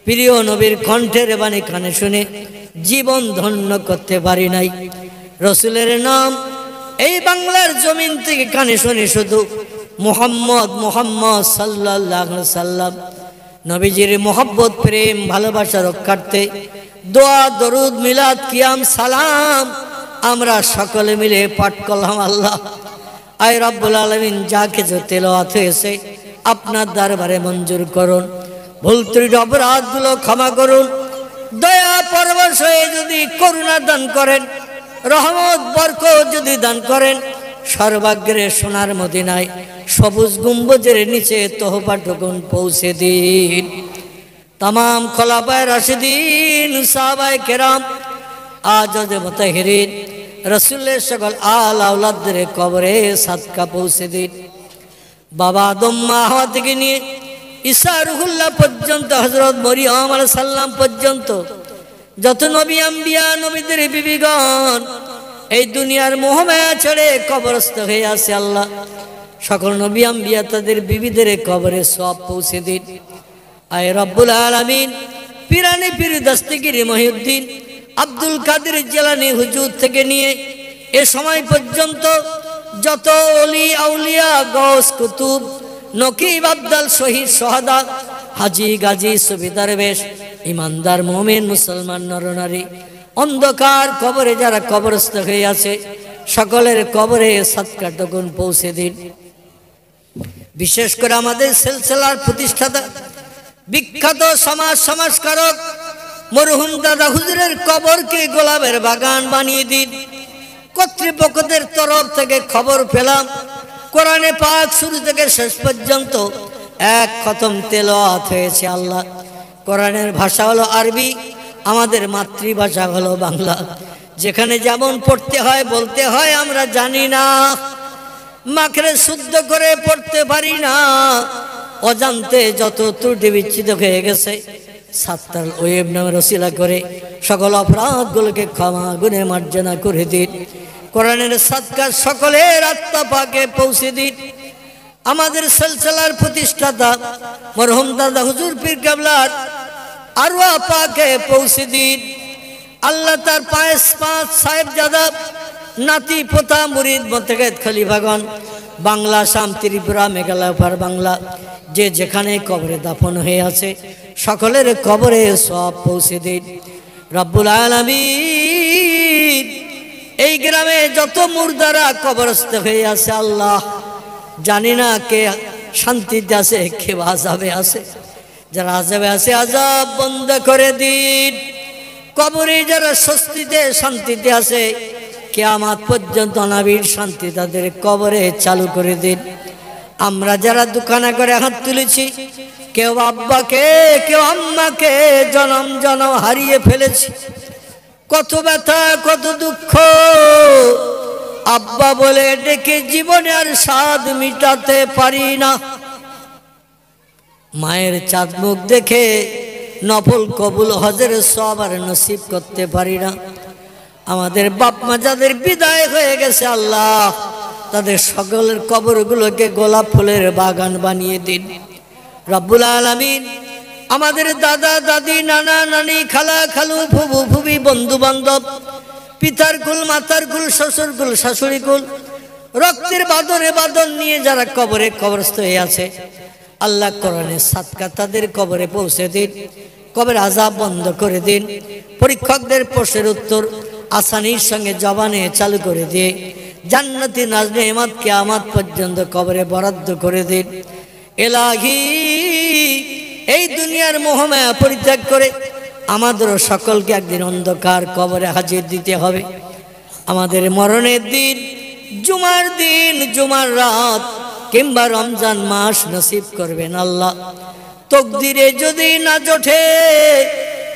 প্রিয় নবীর কণ্ঠের বাণী কানে শুনে জীবন ধন্য করতে পারি নাই। রসুলের নাম এই বাংলার জমিন থেকে কানে শুনে শুধু মুহাম্মদ মুহাম্মদ সাল্লাল্লাহু আলাইহি সাল্লাম, নবীজির মোহব্বত প্রেম ভালোবাসা রক্ষার্থে দোয়া দরুদ মিলাদ কিয়াম সালাম আমরা সকলে মিলে পাঠ করলাম। আল্লাহ আয় রব্বুল আলামিন, যা কিছু তেলাওয়াত হয়েছে আপনার দরবারে মঞ্জুর করুন, ভুল ত্রুটি অপরাধগুলো ক্ষমা করুন, দয়া পরবশ হয়ে যদি করুণা দান করেন, রহমত বরকত যদি দান করেন, সর্বাগ্রে সোনার মদিনায় সবুজ গম্বুজের নিচে তোহফাটুকুন পৌঁছে দিন। তামাম খোলাফায়ে রাশিদিন, সাহাবায়ে কেরাম, আজজ মুতাহিরিন, রসুলের সকল আল আওলাদের কবরে সাদকা পৌঁছে দিন। বাবা আদম মা হাওয়া থেকে নিয়ে ঈসা রুহুল্লাহ পর্যন্ত, হযরত মরিয়ম আলাইহিস সালাম পর্যন্ত যত নবী আম্বিয়া নবীদের বিবিগণ এই দুনিয়ার মোহমায়া ছেড়ে কবরস্থ হয়ে আছে, আল্লাহ সকল নবী আম্বিয়া তাদের বিবিদের কবরে সওয়াব পৌঁছে দিন। আয় রব্বুল আলামিন, পিরানি পীর দস্তগীর মহিউদ্দিন আব্দুল কাদের জিলানী হুজুর থেকে নিয়ে এ সময় পর্যন্ত যত ওলি আউলিয়া গৌস কুতুব নকিব আবদাল শহীদ সোহাদা হাজি গাজী সুফিদার বেশ ইমানদার মুমিন মুসলমান নরনারী অন্ধকার কবরে যারা কবরস্থ হয়ে আছে সকলের কবরে সাদকাটুকুন পৌঁছে দিন। বিশেষ করে আমাদের সিলসিলার প্রতিষ্ঠাতা বিখ্যাত সমাজ সংস্কারক মরহুম দাদা হুজুরের কবরকে গোলাপের বাগান বানিয়ে দিন। কর্তৃপক্ষদের তরফ থেকে খবর পেলাম কোরআনে পাক শুরু থেকে শেষ পর্যন্ত এক খতম তেলাওয়াত হয়েছে। আল্লাহ, কোরআনের ভাষা হলো আরবি, আমাদের মাতৃভাষা হলো বাংলা। যেখানে যেমন পড়তে হয় বলতে হয় আমরা জানি না, মাখরে শুদ্ধ করে পড়তে পারি না, অজান্তে যত ত্রুটি বিচ্ছিন্ন হয়ে গেছে সাত্তার ওয়েব নামের ওসিলা করে সকল অপরাধগুলোকে ক্ষমা গুনে মার্জনা করে দিন। কোরআনের সাদকা সকলের আত্মা পাকে পৌঁছে দিন। আমাদের সিলসিলার প্রতিষ্ঠাতা মরহুম দাদা হুজুর পীর কেবলার আরওয়াহ পাকে পৌঁছে দিন। আল্লাহ তার পাঁচ সাহেবজাদা নাতি পোতা মুরিদ মোত্তাকিদ খলিফাগণ বাংলা, আসাম, ত্রিপুরা, মেঘালয়, পার বাংলা যে যেখানে কবরে দাফন হয়ে আছে সকলের কবরে সওয়াব পৌঁছে দিন। রব্বুল আলামিন, এই গ্রামে যত মুর্দারা কবরস্থ হয়ে আছে আল্লাহ জানি না কে শান্তিতে আছে কে আযাবে আছে, যারা আযাবে আছে আযাব বন্ধ করে দিন। কবরে যারা স্বস্তিতে শান্তিতে আছে কিয়ামত পর্যন্ত অনাবিল শান্তি তাদের কবরে চালু করে দিন। আমরা যারা দোকানে করে হাত তুলেছি, কেউ আব্বাকে কেউ আম্মাকে জনম জনম হারিয়ে ফেলেছি, কত ব্যথা কত দুঃখ, আব্বা বলে ডেকে জীবনে আর স্বাদ মিটাতে পারি না, মায়ের চাঁদ মুখ দেখে নফল কবুল হজের সওয়াব আর নসিব করতে পারি না। আমাদের বাপ মা যাদের বিদায় হয়ে গেছে আল্লাহ তাদের সকলের কবরগুলোকে গোলাপ ফুলের বাগান বানিয়ে দিন। রব্বুল আলামিন, আমাদের দাদা দাদি নানা নানি খালা খালু ফুবু ফুবি বন্ধু বান্ধব পিতার কুল মাতার কুল শ্বশুর কুল শাশুড়ি কুল রক্তের বাঁধনে বাঁধন নিয়ে যারা কবরে কবরস্থ হয়ে আছে আল্লাহ কোরআনের সাদকা তাদের কবরে পৌঁছে দিন। কবর আযাব বন্ধ করে দিন। পরীক্ষকদের প্রশ্নের উত্তর আসানির সঙ্গে জবানে চালু করে দিয়ে জান্নাতি নাজ নেয়ামত কিয়ামত পর্যন্ত কবরে বরাদ্দ করে দিন। এলাহি, এই দুনিয়ার মোহমায়া পরিত্যাগ করে আমাদেরও সকলকে একদিন অন্ধকার কবরে হাজির দিতে হবে। আমাদের মরণের দিন, জুমার দিন, জুমার রাত কিংবা রমজান মাস নসিব করবেন আল্লাহ। তকদিরে যদি না জোটে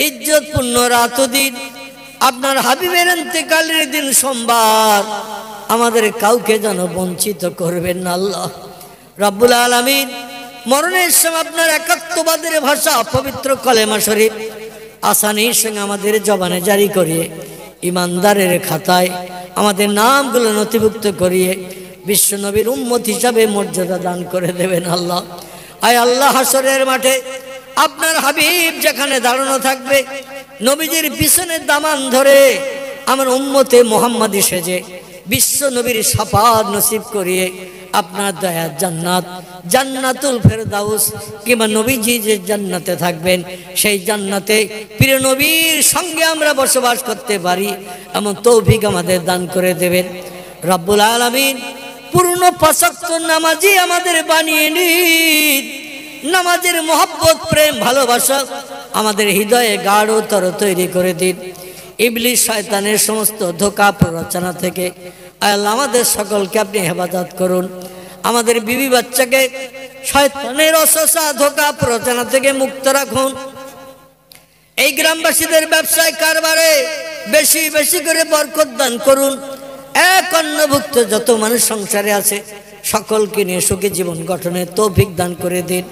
ইজ্জতপূর্ণ রাত দিন, আপনার হাবিবের ইন্তেকালের দিন সোমবার, আমাদের কাউকে যেন বঞ্চিত করবেন না আল্লাহ রাব্বুল আলামিন। মরণের সময় আপনার একাত্মবাদের ভাষা পবিত্র কলেমা শরীফ আসানির সঙ্গে আমাদের জবানে জারি করিয়ে ইমানদারের খাতায় আমাদের নামগুলো নথিভুক্ত করিয়ে বিশ্ব নবীর উম্মত হিসাবে মর্যাদা দান করে দেবেন আল্লাহ। আয় আল্লাহ, হাসরের মাঠে আপনার হাবিব যেখানে দাঁড়ানো থাকবে, নবীজির পিছনে দামান ধরে আমার উম্মতে মুহাম্মাদি সেজে বিশ্ব নবীর শাফাত নসিব করিয়ে আপনার দয়ার জান্নাত, জান্নাতুল ফেরদাউস কিংবা নবীজি যে জান্নাতে থাকবেন সেই জান্নাতে প্রিয় নবীর সঙ্গে আমরা বসবাস করতে পারি এমন তৌফিক আমাদের দান করে দেবেন রব্বুল আলামিন। পূর্ণ ৫ ওয়াক্ত নামাজি আমাদের বানিয়ে নিন। নামাজের মহব্বত, প্রেম, ভালোবাসা আমাদের হৃদয়ে গাঢ়তর তৈরি করে দিন। ইবলিস শয়তানের সমস্ত ধোঁকা প্ররোচনা থেকে আল্লাহ আমাদের সকলকে আপনি হেফাজত করুন। আমাদের বিবি বাচ্চাকে শয়তানের অসসা ধোঁকা প্ররোচনা থেকে মুক্ত রাখুন। এই গ্রামবাসীদের ব্যবসায় কারবারে বেশি বেশি করে বরকত দান করুন। এক অন্নভুক্ত যত মানুষ সংসারে আছে সকলকে নিয়ে সুখী জীবন গঠনের তৌফিক দান করে দিন।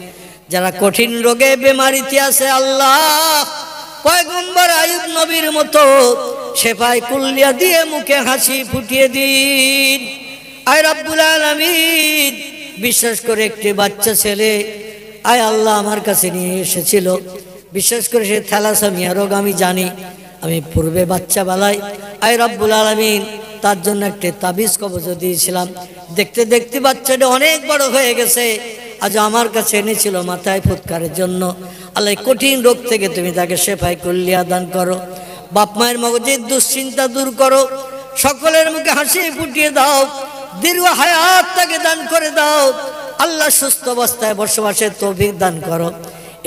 যারা কঠিন রোগে বেমারিতে আছে আল্লাহ, পয়গম্বর আইয়ুব নবীর মতো শেফায়ে কুল্লিয়া দিয়ে মুখে হাসি ফুটিয়ে দিন। আয় রব্বুল আলামিন, বিশেষ করে একটি বাচ্চা ছেলে আয় আল্লাহ আমার কাছে নিয়ে এসেছিল, বিশেষ করে সে থ্যালাসেমিয়া রোগ আমি জানি, আমি পূর্বে বাচ্চাবেলায় আয় রব্বুল আলামিন তার জন্য একটি তাবিজ কবজ দিয়েছিলাম। দেখতে দেখতে বাচ্চাটা অনেক বড় হয়ে গেছে, আজ আমার কাছে এনেছিল মাথায় ফুৎকারের জন্য। আল্লাহ কঠিন রোগ থেকে তুমি তাকে শেফায়ে কুল্লিয়া দান করো। বাপ মায়ের মগজের দুশ্চিন্তা দূর করো, সকলের মুখে হাসি ফুটিয়ে দাও, দীর্ঘ হায়াত তাকে দান করে দাও। আল্লাহ সুস্থ অবস্থায় বসবাসের তৌফিক দান করো।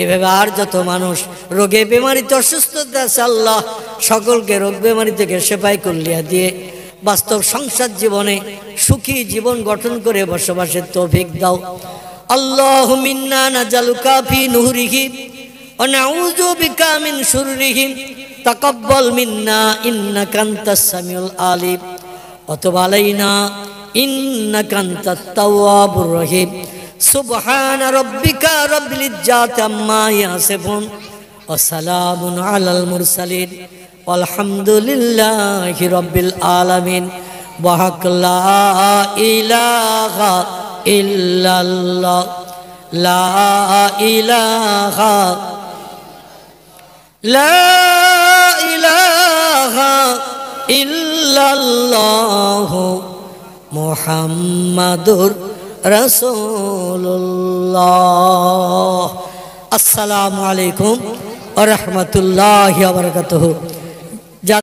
এভাবে আর যত মানুষ রোগে বেমারিতে অসুস্থতা আছে আল্লাহ সকলকে রোগ বেমারি থেকে শেফায়ে কুল্লিয়া দিয়ে বাস্তব সংসার জীবনে সুখী জীবন গঠন করে বসবাসের তৌফিক দাও। আল্লাহু মিন্না নাজালুকা ফি নুরিহি ওয়া নাউযু বিকা মিন শুররিহি তাকাব্বাল মিন্না ইন্নাকা আনতাস সামিউল আলিম ওয়া তুব আলাইনা ইন্নাকা আনতাত তাওয়াবুর রহিম। সুবহান রাব্বিকা রাব্বিল ইজ্জাতি আম্মা ইয়াসিফুন ওয়া সালামুন আলাল মুরসালিন আলহামদুলিল্লাহি রাব্বিল আলামিন। ওয়া হাক লা ইলাহা ইল্লাল্লাহ, লা ইলাহা ইল্লাল্লাহ মুহাম্মাদুর রাসূলুল্লাহ। আসসালামু আলাইকুম ওয়া রাহমাতুল্লাহি ওয়া বারাকাতুহু।